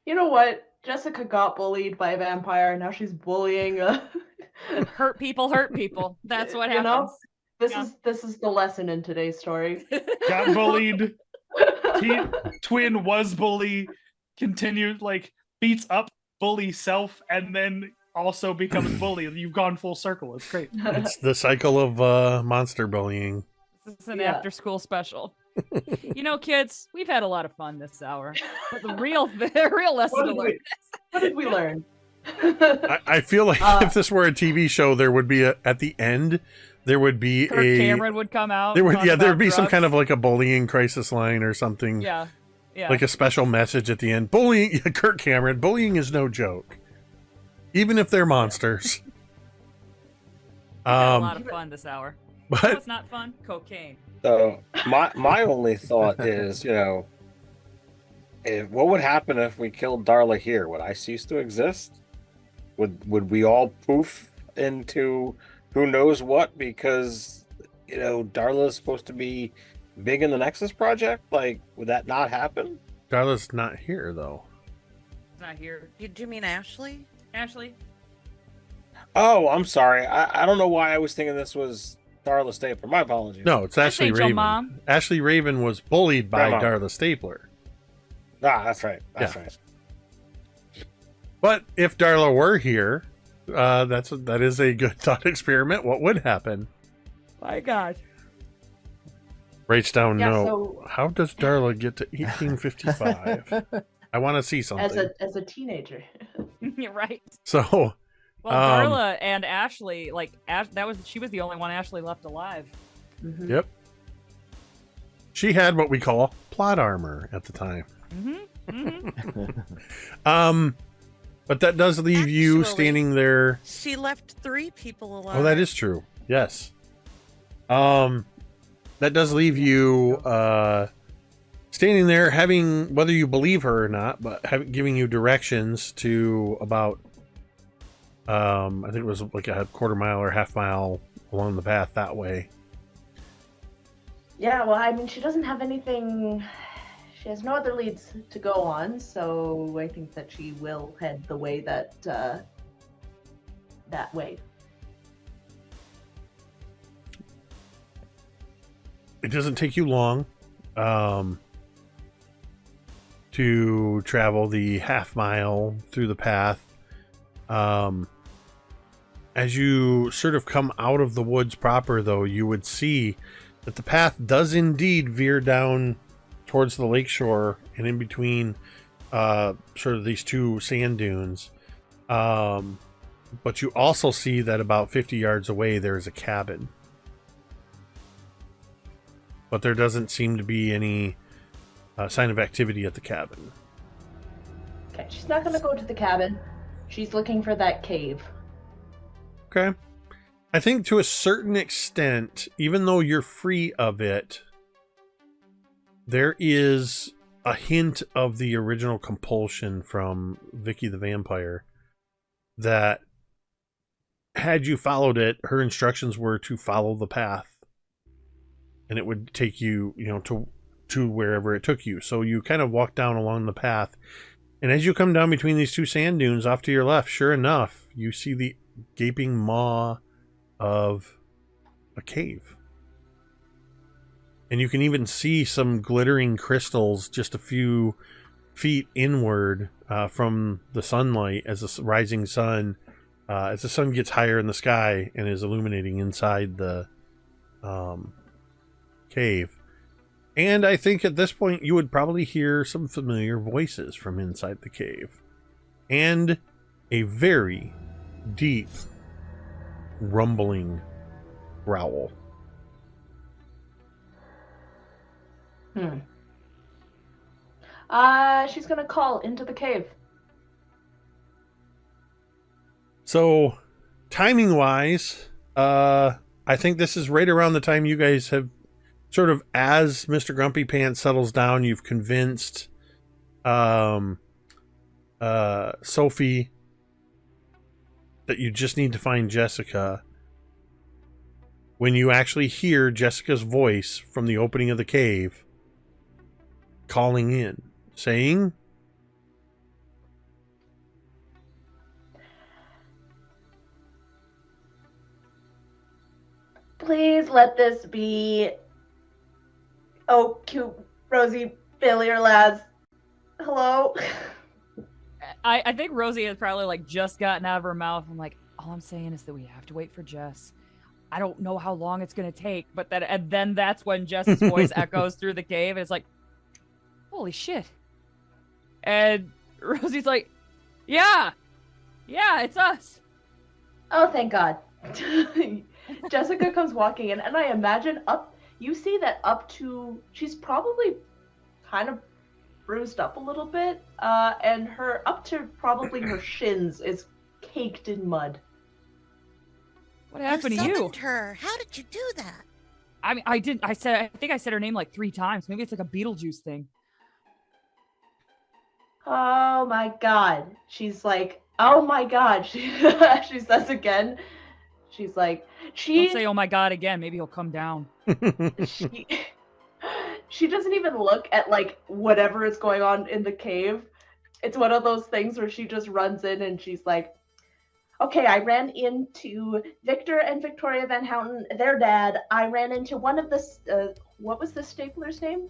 You know what? Jessica got bullied by a vampire. Now she's bullying. Hurt people. That's what happens. Know? This is the lesson in today's story. Got bullied. Twin was bully. Continued, like, beats up bully self, and then also becomes bully. You've gone full circle. It's great. It's the cycle of monster bullying. This is an after-school special. You know, kids, we've had a lot of fun this hour. But the real lesson to learn. What did we learn? I feel like if this were a TV show, there would be at the end, there would be Kirk Cameron would come out. There would be some kind of like a bullying crisis line or something. Yeah. Like a special message at the end. Bullying, Kirk Cameron, bullying is no joke. Even if they're monsters. Had a lot of fun this hour. But what's not fun? Cocaine. So my only thought is, what would happen if we killed Darla here? Would I cease to exist? Would we all poof into who knows what because Darla's supposed to be big in the Nexus project? Like, would that not happen? Darla's not here though. Not here. Do you mean Ashley? Ashley? Oh, I'm sorry. I don't know why I was thinking this was Darla Stapler. My apologies. No, it's Ashley Raven. Mom. Ashley Raven was bullied by Grandma. Darla Stapler. Ah, that's right. That's right. But if Darla were here, that is a good thought experiment. What would happen? My God. Writes down Yeah, note. so- How does Darla get to 1855? I want to see something. As a teenager. You're right. So, Well, Darla and Ashley, she was the only one Ashley left alive. Mm-hmm. Yep. She had what we call plot armor at the time. But that does leave you Actually, standing there. She left 3 people alive. Oh, that is true. Yes. That does leave you standing there, having, whether you believe her or not, but giving you directions to about, I think it was like a quarter mile or half mile along the path that way. Yeah, well, I mean, she doesn't have anything. She has no other leads to go on, so I think that she will head the way that way. It doesn't take you long to travel the half mile through the path. As you sort of come out of the woods proper, though, you would see that the path does indeed veer down towards the lakeshore and in between sort of these two sand dunes. But you also see that about 50 yards away there is a cabin. But there doesn't seem to be any sign of activity at the cabin. Okay, she's not going to go to the cabin. She's looking for that cave. Okay. I think to a certain extent, even though you're free of it, there is a hint of the original compulsion from Vicky the Vampire that had you followed it, her instructions were to follow the path and it would take you, to wherever it took you. So you kind of walk down along the path, and as you come down between these two sand dunes off to your left, sure enough, you see the gaping maw of a cave. And you can even see some glittering crystals just a few feet inward from the sunlight as the rising sun, as the sun gets higher in the sky and is illuminating inside the cave. And I think at this point you would probably hear some familiar voices from inside the cave. And a very deep, rumbling growl. She's gonna call into the cave. So, timing-wise, I think this is right around the time you guys have sort of, as Mr. Grumpy Pants settles down, you've convinced Sophie that you just need to find Jessica. When you actually hear Jessica's voice from the opening of the cave calling in, saying, "Please let this be. Oh, cute, Rosie, Billy, or lads. Hello?" I think Rosie has probably like just gotten out of her mouth. I'm like, all I'm saying is that we have to wait for Jess. I don't know how long it's gonna take, but then that's when Jess's voice echoes through the cave, and it's like, holy shit. And Rosie's like, yeah, it's us. Oh, thank God. Jessica comes walking in, and I imagine you see that she's probably kind of bruised up a little bit, and her up to probably her shins is caked in mud. What happened to you? you? Summoned her. How did you do that? I mean, I think I said her name like 3 times. Maybe it's like a Beetlejuice thing. Oh my God. She's like, oh my God. She says again. She's like, Don't say, oh my God, again. Maybe he'll come down. She doesn't even look at like whatever is going on in the cave. It's one of those things where she just runs in and she's like, okay, I ran into Victor and Victoria Van Houten, their dad. I ran into one of the, what was the stapler's name?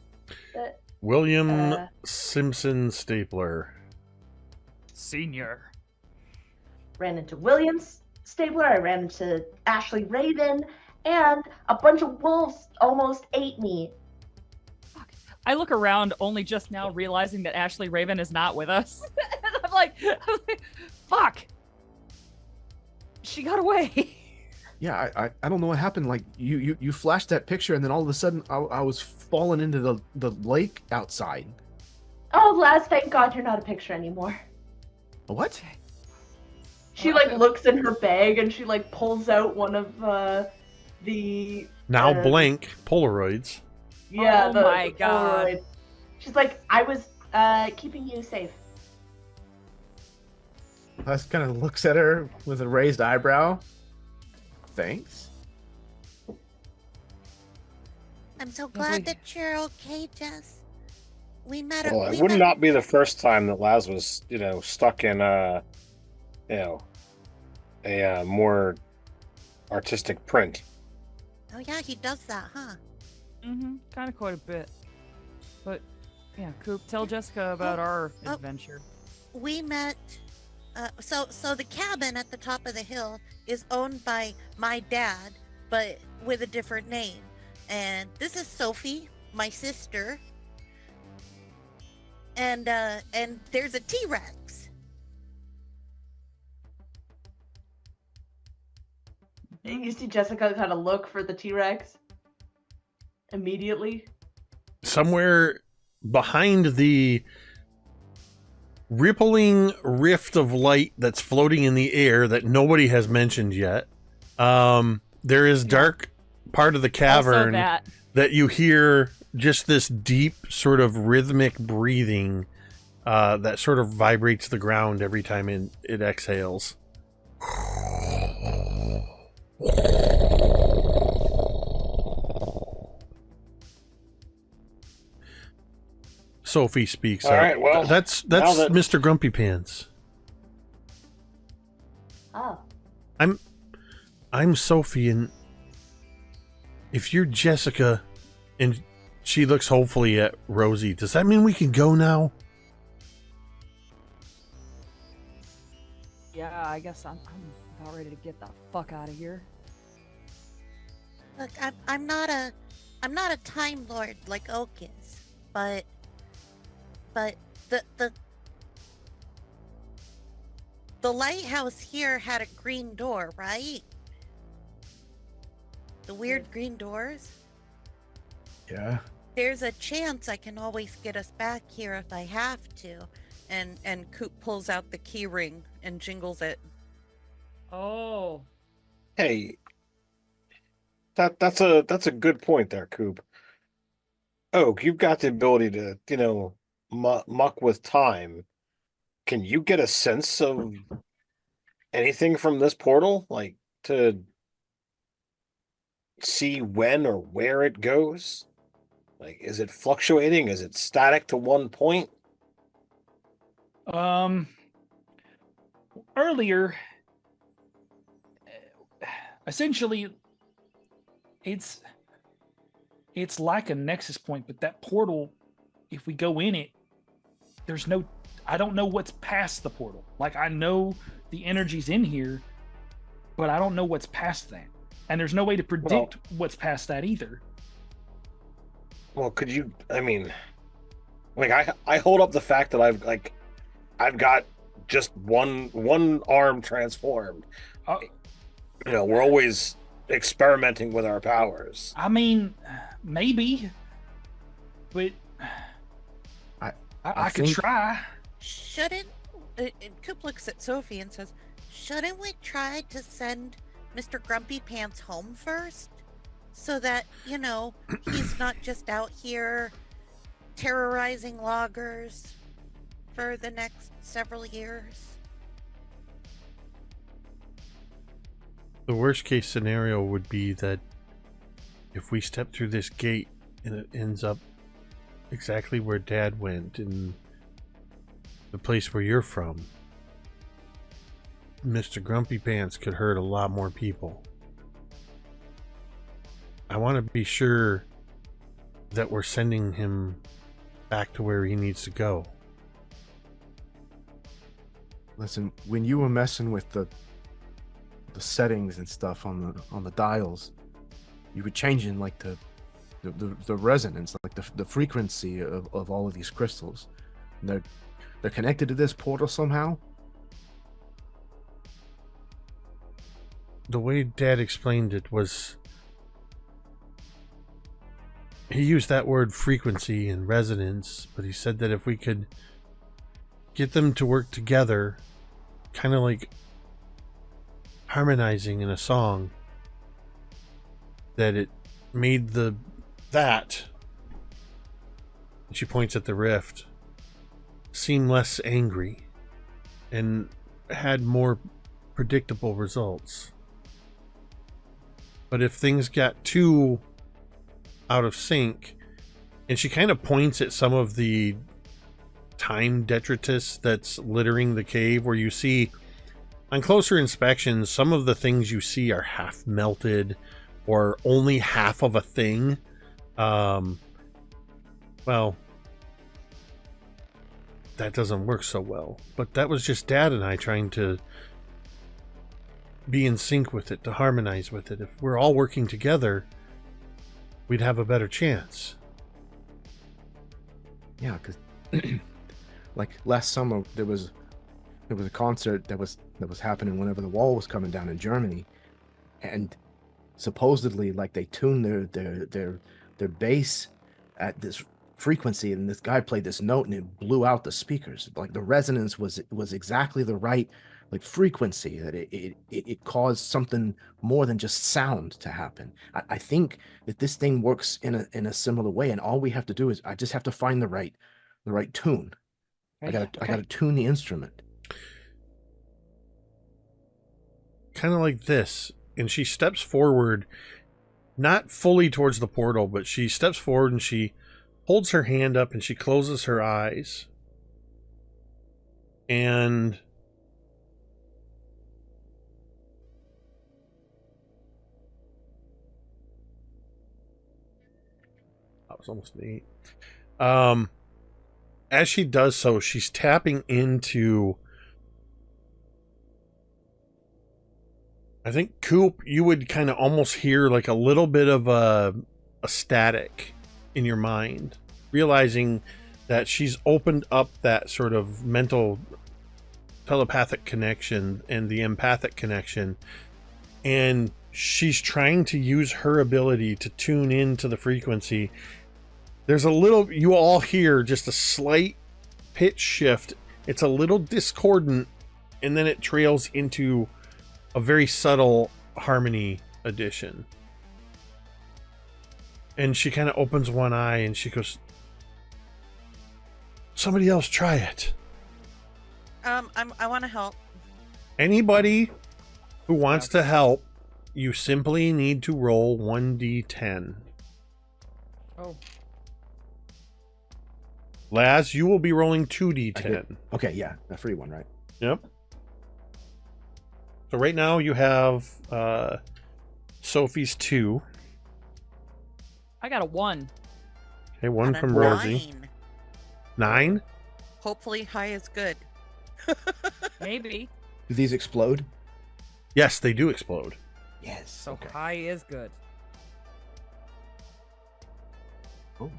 William Simpson Stapler. Senior. Ran into Williams Stapler. I ran into Ashley Raven, and a bunch of wolves almost ate me. I look around only just now realizing that Ashley Raven is not with us. I'm like, fuck. She got away. Yeah, I don't know what happened. Like you flashed that picture, and then all of a sudden I was falling into the lake outside. Oh, Laz, thank God you're not a picture anymore. What? She like looks in her bag and she like pulls out one of the now blank Polaroids. Yeah, oh my God. Polaroid. She's like, I was keeping you safe. Laz kind of looks at her with a raised eyebrow. Thanks. I'm so glad that you're okay, Jess. We met up. Well, it would not be the first time that Laz was, stuck in a more artistic print. Oh yeah, he does that, huh? Mm-hmm. Kind of quite a bit. But yeah, Coop, tell Jessica about our adventure. We met. So the cabin at the top of the hill is owned by my dad, but with a different name. And this is Sophie, my sister. And there's a T-Rex. And you see Jessica kind of look for the T-Rex immediately. Somewhere behind the rippling rift of light that's floating in the air that nobody has mentioned yet, there is dark part of the cavern that you hear just this deep sort of rhythmic breathing that sort of vibrates the ground every time it exhales. Sophie speaks All up. right, well, that's Mr. Grumpy Pants. Oh. I'm Sophie, and if you're Jessica, and she looks hopefully at Rosie, does that mean we can go now? Yeah, I guess I'm about ready to get the fuck out of here. Look, I'm not a Time Lord like Oak is, but the lighthouse here had a green door, right? The weird green doors? Yeah. There's a chance I can always get us back here if I have to. And Coop pulls out the key ring and jingles it. Oh. Hey, that's a good point there, Coop. Oak, you've got the ability to, muck with time. Can you get a sense of anything from this portal? Like, to see when or where it goes? Like, is it fluctuating? Is it static to one point? Earlier, essentially, it's like a nexus point, but that portal, if we go in it, I don't know what's past the portal. Like, I know the energy's in here, but I don't know what's past that. And there's no way to predict what's past that either. Well, could you, I hold up the fact that I've got just one arm transformed. We're always experimenting with our powers. I mean, maybe, but I could try. Shouldn't Coop looks at Sophie and says, "Shouldn't we try to send Mr. Grumpy Pants home first, so that he's not just out here terrorizing loggers for the next several years?" The worst case scenario would be that if we step through this gate and it ends up exactly where Dad went, in the place where you're from, Mr. Grumpy Pants could hurt a lot more people. I want to be sure that we're sending him back to where he needs to go. Listen, when you were messing with the settings and stuff on the dials, you were changing like the resonance, like the frequency of all of these crystals. And they're connected to this portal somehow. The way Dad explained it was, he used that word frequency and resonance, but he said that if we could get them to work together, kind of like harmonizing in a song, that it made that, and she points at the rift, seem less angry and had more predictable results. But if things got too out of sync, and she kind of points at some of the time detritus that's littering the cave, where you see on closer inspection some of the things you see are half melted or only half of a thing. Well, that doesn't work so well. But that was just Dad and I trying to be in sync with it, to harmonize with it. If we're all working together, we'd have a better chance. Yeah, because like last summer there was a concert that was happening whenever the wall was coming down in Germany, and supposedly like they tuned their bass at this frequency, and this guy played this note and it blew out the speakers. Like the resonance was exactly the right like frequency that it caused something more than just sound to happen. I think that this thing works in a similar way, and all we have to do is I just have to find the right tune. I gotta tune the instrument. Kind of like this. And she steps forward, not fully towards the portal, but she steps forward and she holds her hand up and she closes her eyes. And that was almost an 8. As she does so, she's tapping into, I think, KoB, you would kind of almost hear like a little bit of a static in your mind, realizing that she's opened up that sort of mental telepathic connection and the empathic connection, and she's trying to use her ability to tune into the frequency. There's a little, you all hear just a slight pitch shift. It's a little discordant, and then it trails into a very subtle harmony addition. And she kind of opens one eye and she goes, somebody else try it. I want to help. Anybody who wants to help, you simply need to roll 1d10. Oh. Laz, you will be rolling 2d10. Okay, yeah, a free one, right? Yep. So right now you have Sophie's 2. I got a 1. Okay, 1 And a from Rosie. 9? Hopefully high is good. Maybe. Do these explode? Yes, they do explode. Yes. So Okay. high is good. Oh,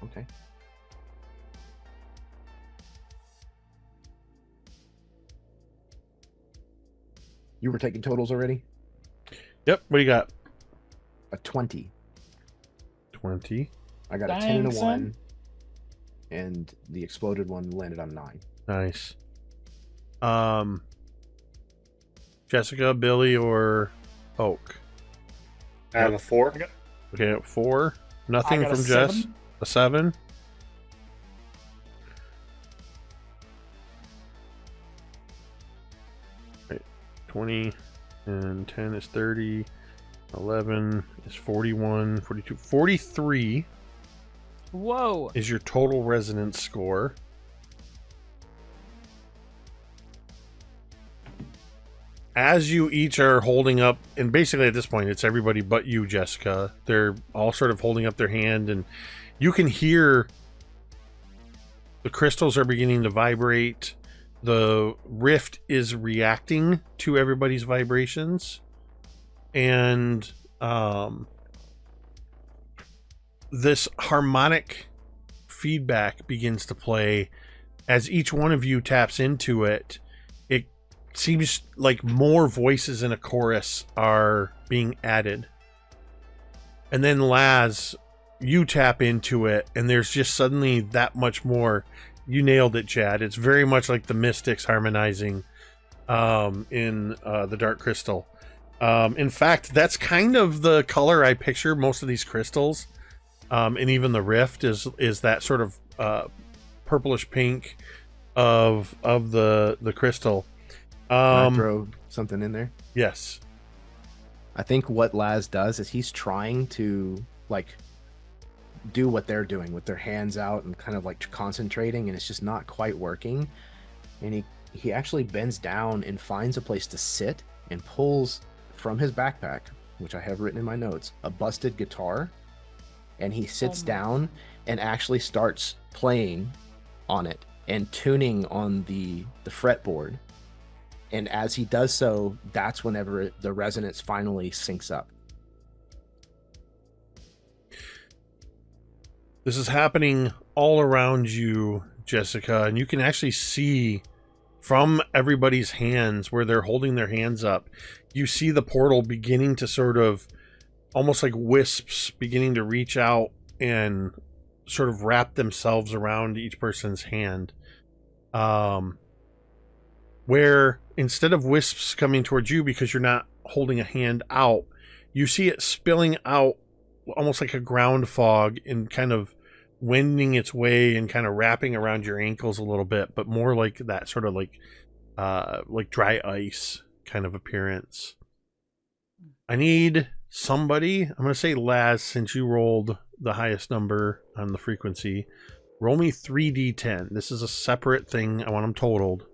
okay. You were taking totals already? Yep, what do you got? A 20. 20. I got a 10 and a 1. And the exploded one landed on 9. Nice. Jessica, Billy, or Oak? I have a 4. Okay, 4. Nothing I got a from Jess. 7. A 7. Right. 20 and 10 is 30. 11 is 41. 42. 43 Whoa. is your total resonance score. As you each are holding up, and basically at this point it's everybody but you, Jessica, they're all sort of holding up their hand, and you can hear the crystals are beginning to vibrate. The rift is reacting to everybody's vibrations, and this harmonic feedback begins to play as each one of you taps into it. It seems like more voices in a chorus are being added. And then Laz, you tap into it, and there's just suddenly that much more. You nailed it, Chad. It's very much like the Mystics harmonizing in the Dark Crystal. In fact, that's kind of the color I picture most of these crystals. And even the rift is that sort of purplish pink of the crystal. Can I throw something in there? Yes. I think what Laz does is he's trying to like do what they're doing with their hands out and kind of like concentrating, and it's just not quite working. And he actually bends down and finds a place to sit and pulls from his backpack, which I have written in my notes, a busted guitar, and he sits down and actually starts playing on it and tuning on the fretboard. And as he does so, that's whenever the resonance finally syncs up. This is happening all around you, Jessica, and you can actually see from everybody's hands where they're holding their hands up. You see the portal beginning to sort of, almost like wisps, beginning to reach out and sort of wrap themselves around each person's hand. Where instead of wisps coming towards you because you're not holding a hand out, you see it spilling out almost like a ground fog and kind of wending its way and kind of wrapping around your ankles a little bit, but more like that sort of like dry ice kind of appearance. I need somebody, I'm going to say Laz, since you rolled the highest number on the frequency, roll me 3d10. This is a separate thing. I want them totaled.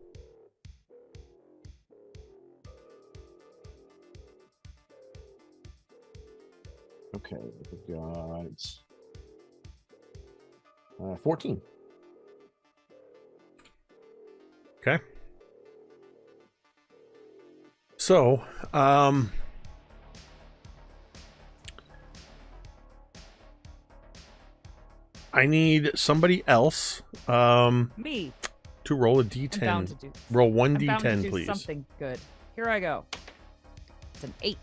Okay, we've got 14. Okay. So, I need somebody else Me. to roll a I'm d10. bound to do. Roll I'm bound to 1d10, do please. something good. Here I go. It's an 8.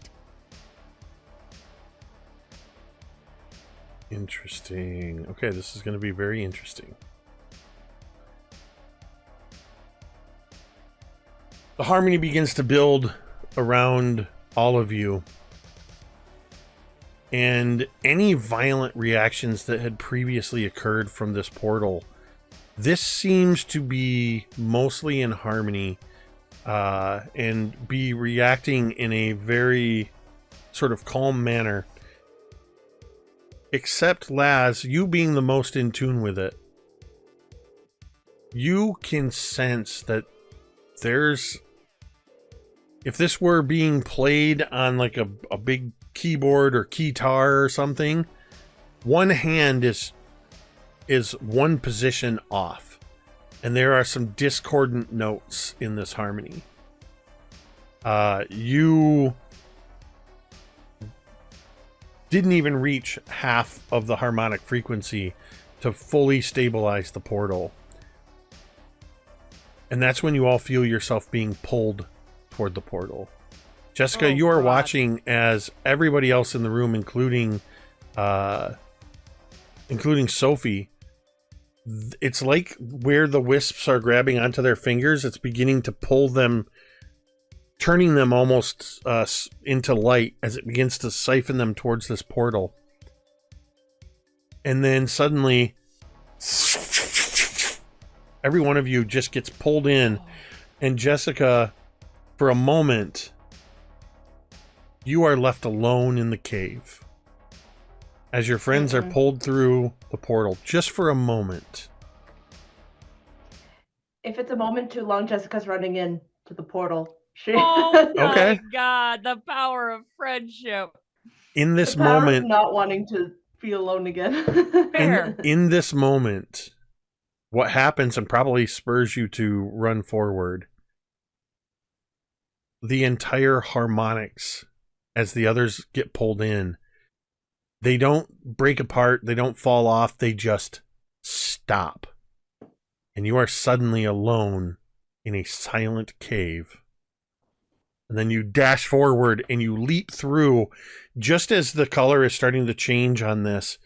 Interesting. Okay, this is going to be very interesting. The harmony begins to build around all of you. And any violent reactions that had previously occurred from this portal, this seems to be mostly in harmony and be reacting in a very sort of calm manner. Except Laz, you being the most in tune with it, you can sense that there's, if this were being played on like a big keyboard or guitar or something, one hand is one position off, and there are some discordant notes in this harmony. You didn't even reach half of the harmonic frequency to fully stabilize the portal. And that's when you all feel yourself being pulled toward the portal. Jessica, you are watching as everybody else in the room, including Sophie, it's like where the wisps are grabbing onto their fingers, it's beginning to pull them, turning them almost into light as it begins to siphon them towards this portal. And then suddenly, every one of you just gets pulled in. And Jessica, for a moment, you are left alone in the cave as your friends are pulled through the portal, just for a moment. If it's a moment too long, Jessica's running in to the portal. Oh Okay. my God, the power of friendship. In this The power of moment, not wanting to feel alone again. in this moment, what happens and probably spurs you to run forward, the entire harmonics, as the others get pulled in, they don't break apart, they don't fall off, they just stop. And you are suddenly alone in a silent cave. And then you dash forward and you leap through just as the color is starting to change on this.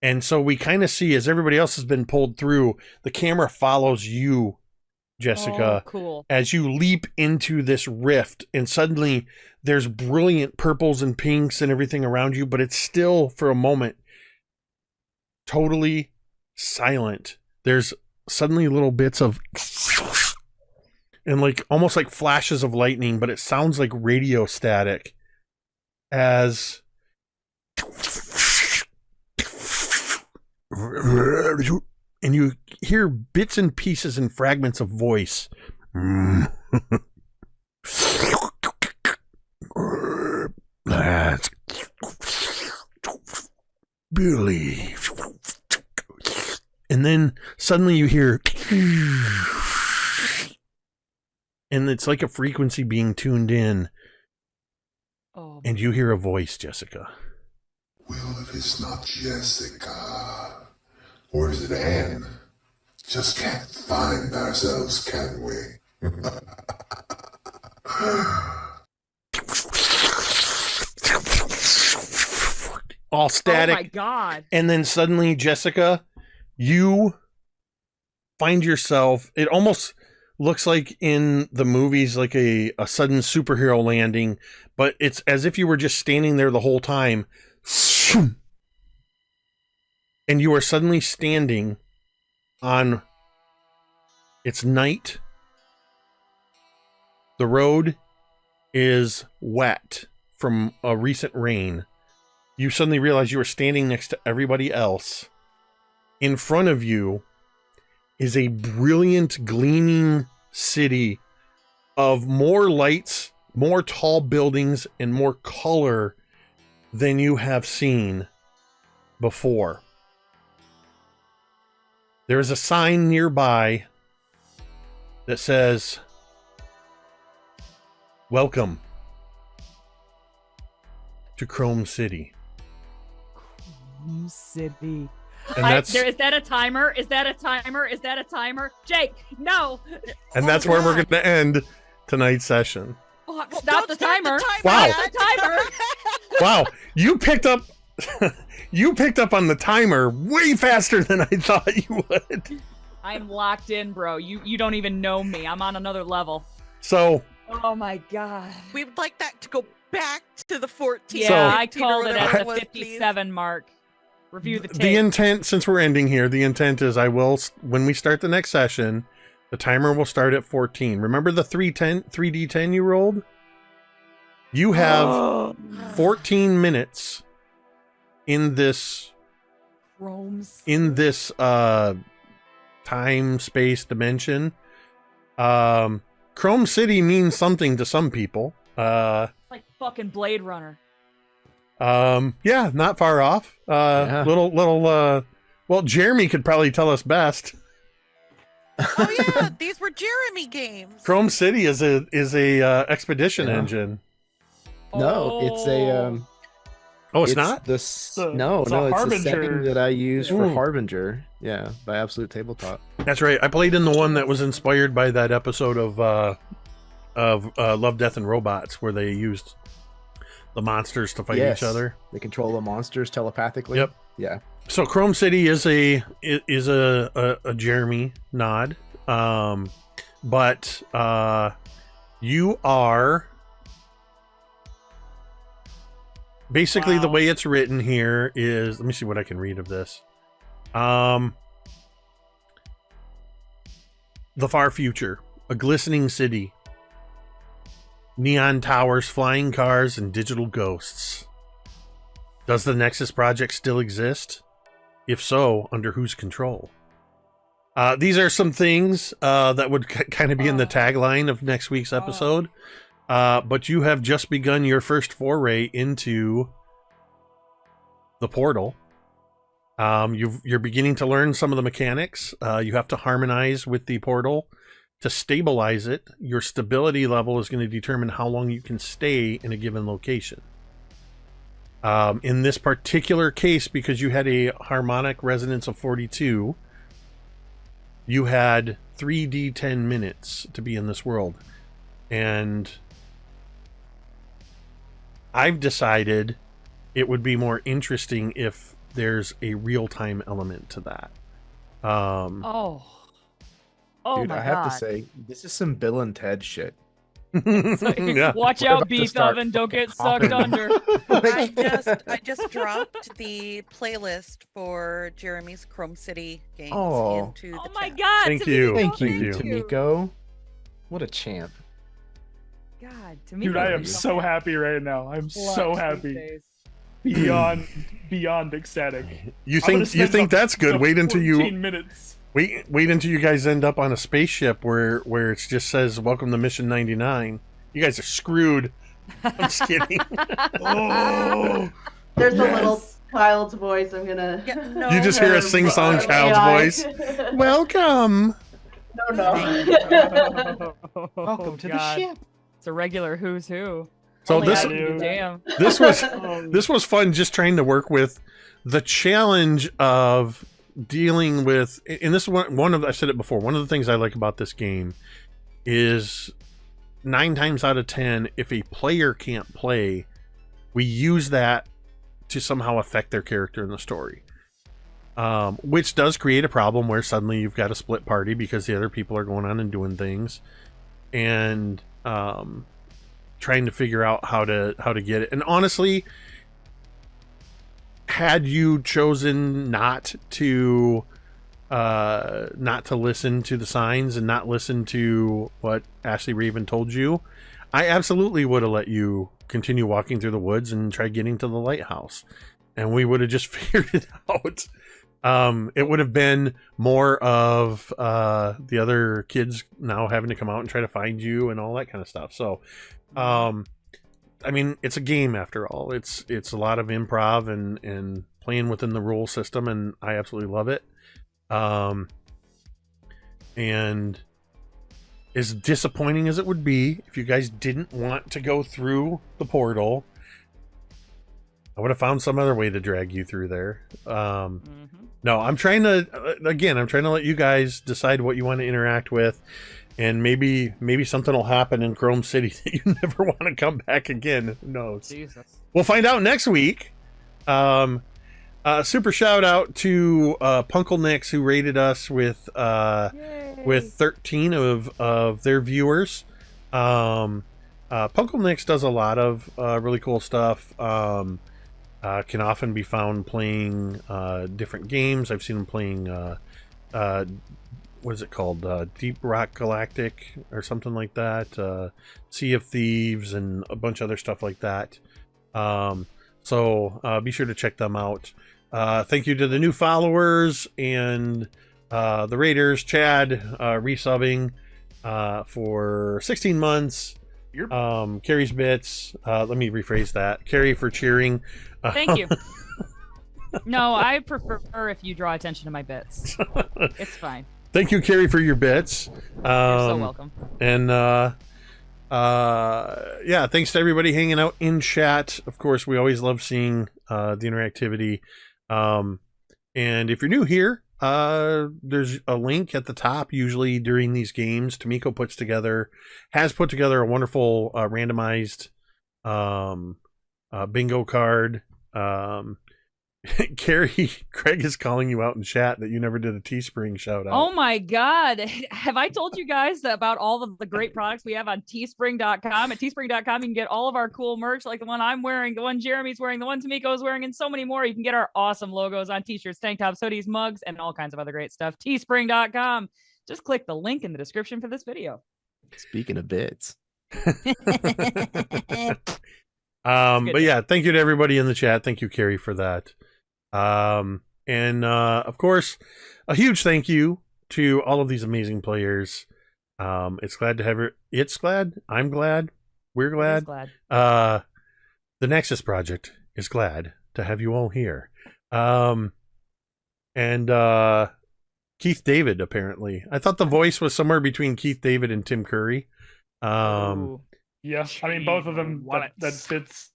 And so we kind of see, as everybody else has been pulled through, the camera follows you, Jessica, cool, as you leap into this rift. And suddenly there's brilliant purples and pinks and everything around you, but it's still, for a moment, totally silent. There's suddenly little bits of and like almost like flashes of lightning, but it sounds like radio static as and you hear bits and pieces and fragments of voice. That's Billy. And then suddenly you hear, and it's like a frequency being tuned in. Oh, and you hear a voice, Jessica. Well, if it's not Jessica, Where's it end? Just can't find ourselves, can we? All static. Oh my god. And then suddenly, Jessica, you find yourself, it almost looks like in the movies, like a sudden superhero landing, but it's as if you were just standing there the whole time. And you are suddenly standing on, it's night. The road is wet from a recent rain. You suddenly realize you are standing next to everybody else. In front of you is a brilliant, gleaming city of more lights, more tall buildings, and more color than you have seen before. There is a sign nearby that says, "Welcome to Chrome City." City. And that's Is that a timer? Is that a timer? Is that a timer? Jake, no. and that's where we're going to end tonight's session. Fuck, Well, stop the don't start timer. Wow. Stop the timer. Wow, you picked up you picked up on the timer way faster than I thought you would. I'm locked in, bro. You don't even know me. I'm on another level. So, Oh my god. We would like that to go back to the 14. Yeah, So- I called it whatever at was, the please. 57 mark. Review the tape. the intent, since we're ending here, the intent is when we start the next session, the timer will start at 14. Remember the 3D10 you rolled? You have 14 minutes in this time, space, dimension. Chrome City means something to some people. like fucking Blade Runner. Yeah, not far off. Yeah. Well, Jeremy could probably tell us best. Oh yeah, these were Jeremy games. Chrome City is a expedition Yeah. engine. No, it's a Oh, it's not? This a- no, it's a no, it's the Harbinger. setting that I use for Ooh. Harbinger. Yeah, by Absolute Tabletop. That's right. I played in the one that was inspired by that episode of Love, Death, and Robots, where they used the monsters to fight Yes. each other. They control the monsters telepathically. Yep. Yeah. So Chrome City is a Jeremy nod, but you are basically the Wow. way it's written here is. Let me see what I can read of this. The far future, a glistening city, neon towers, flying cars, and digital ghosts. Does the Nexus project still exist? If so, under whose control? These are some things that would kind of be in the tagline of next week's episode. But you have just begun your first foray into the portal. You're beginning to learn some of the mechanics. You have to harmonize with the portal to stabilize it. Your stability level is going to determine how long you can stay in a given location. In this particular case, because you had a harmonic resonance of 42, you had 3d10 minutes to be in this world. And I've decided it would be more interesting if there's a real-time element to that. Oh Dude, my I have god. to say, this is some Bill and Ted shit. Yeah. Watch We're out, about to Beef start Oven. Don't get popping. sucked under. I just dropped the playlist for Jeremy's Chrome City games Oh. into the Oh my chat. god. Thank Tamiko, you. Thank you, you. Tamiko. What a champ. God, Tamiko. Dude, I am is so happy right now. I'm so clutch these happy. days. Beyond ecstatic. You I'm gonna think spend that's good? the Wait until 14 minutes. wait until you guys end up on a spaceship where it just says "Welcome to Mission 99." You guys are screwed. I'm just kidding. Oh, There's a Yes. little child's voice. I'm gonna. Yeah, no, You just hear a sing-song child's voice. Welcome. No. Welcome to the ship. It's a regular who's who. So Only this I do that. Damn. this was fun, just trying to work with the challenge of dealing with, and this is one of, I said it before, one of the things I like about this game is 9 times out of 10, if a player can't play, we use that to somehow affect their character in the story. Which does create a problem where suddenly you've got a split party because the other people are going on and doing things, and trying to figure out how to get it. And honestly, had you chosen not to listen to the signs and not listen to what Ashley Raven told you, I absolutely would have let you continue walking through the woods and try getting to the lighthouse, and we would have just figured it out. It would have been more of the other kids now having to come out and try to find you and all that kind of stuff. So I mean, it's a game after all. It's a lot of improv and playing within the rule system, and I absolutely love it. And as disappointing as it would be if you guys didn't want to go through the portal, I would have found some other way to drag you through there. No, I'm trying to let you guys decide what you want to interact with, and maybe something will happen in Chrome City that you never want to come back again. Who knows? Jesus. We'll find out next week. Super shout out to Punkle Nix, who rated us with 13 of their viewers. Punkle Nix does a lot of really cool stuff. Can often be found playing different games. I've seen him playing what is it called? Deep Rock Galactic or something like that. Sea of Thieves and a bunch of other stuff like that. So be sure to check them out. Thank you to the new followers and the raiders. Chad resubbing for 16 months. Carrie's bits. Let me rephrase that. Carrie for cheering. Thank you. No, I prefer if you draw attention to my bits. It's fine. Thank you, Carrie, for your bits. You're so welcome. And yeah, thanks to everybody hanging out in chat. Of course, we always love seeing the interactivity. And if you're new here, there's a link at the top. Usually during these games, Tomiko has put together a wonderful randomized bingo card. Carrie, Craig is calling you out in chat that you never did a Teespring shout out. Oh my God. Have I told you guys about all of the great products we have on teespring.com? At teespring.com, you can get all of our cool merch, like the one I'm wearing, the one Jeremy's wearing, the one Tomiko's wearing, and so many more. You can get our awesome logos on t-shirts, tank tops, hoodies, mugs, and all kinds of other great stuff. Teespring.com. Just click the link in the description for this video. Speaking of bits. But yeah, thank you to everybody in the chat. Thank you, Carrie, for that. And of course, a huge thank you to all of these amazing players. It's glad to have her. It's glad. I'm glad. We're glad. The Nexus Project is glad to have you all here. And Keith David, apparently. I thought the voice was somewhere between Keith David and Tim Curry. Yeah, I mean, both of them, that fits.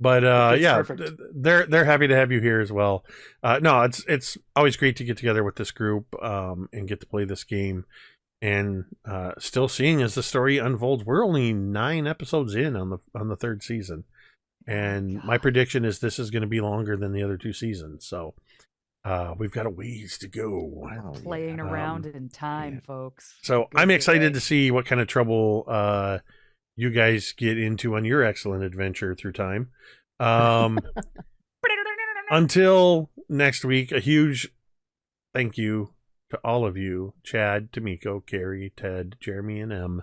But yeah, perfect. they're happy to have you here as well. No, it's always great to get together with this group and get to play this game, and still seeing as the story unfolds. We're only 9 episodes in on the 3rd season, and my prediction is this is going to be longer than the other 2 seasons. So we've got a ways to go. Playing around in time, folks. So I'm excited to see what kind of trouble you guys get into on your excellent adventure through time. Until next week, a huge thank you to all of you, Chad, Tomiko, Carrie, Ted, Jeremy, and Em,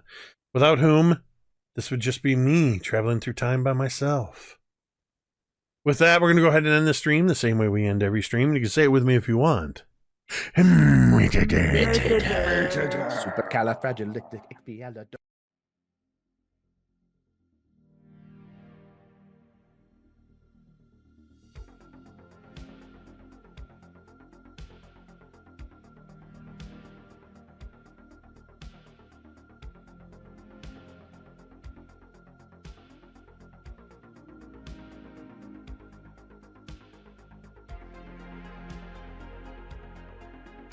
without whom this would just be me traveling through time by myself. With that, we're going to go ahead and end the stream the same way we end every stream. You can say it with me if you want. Supercalifragilisticexpialidocious.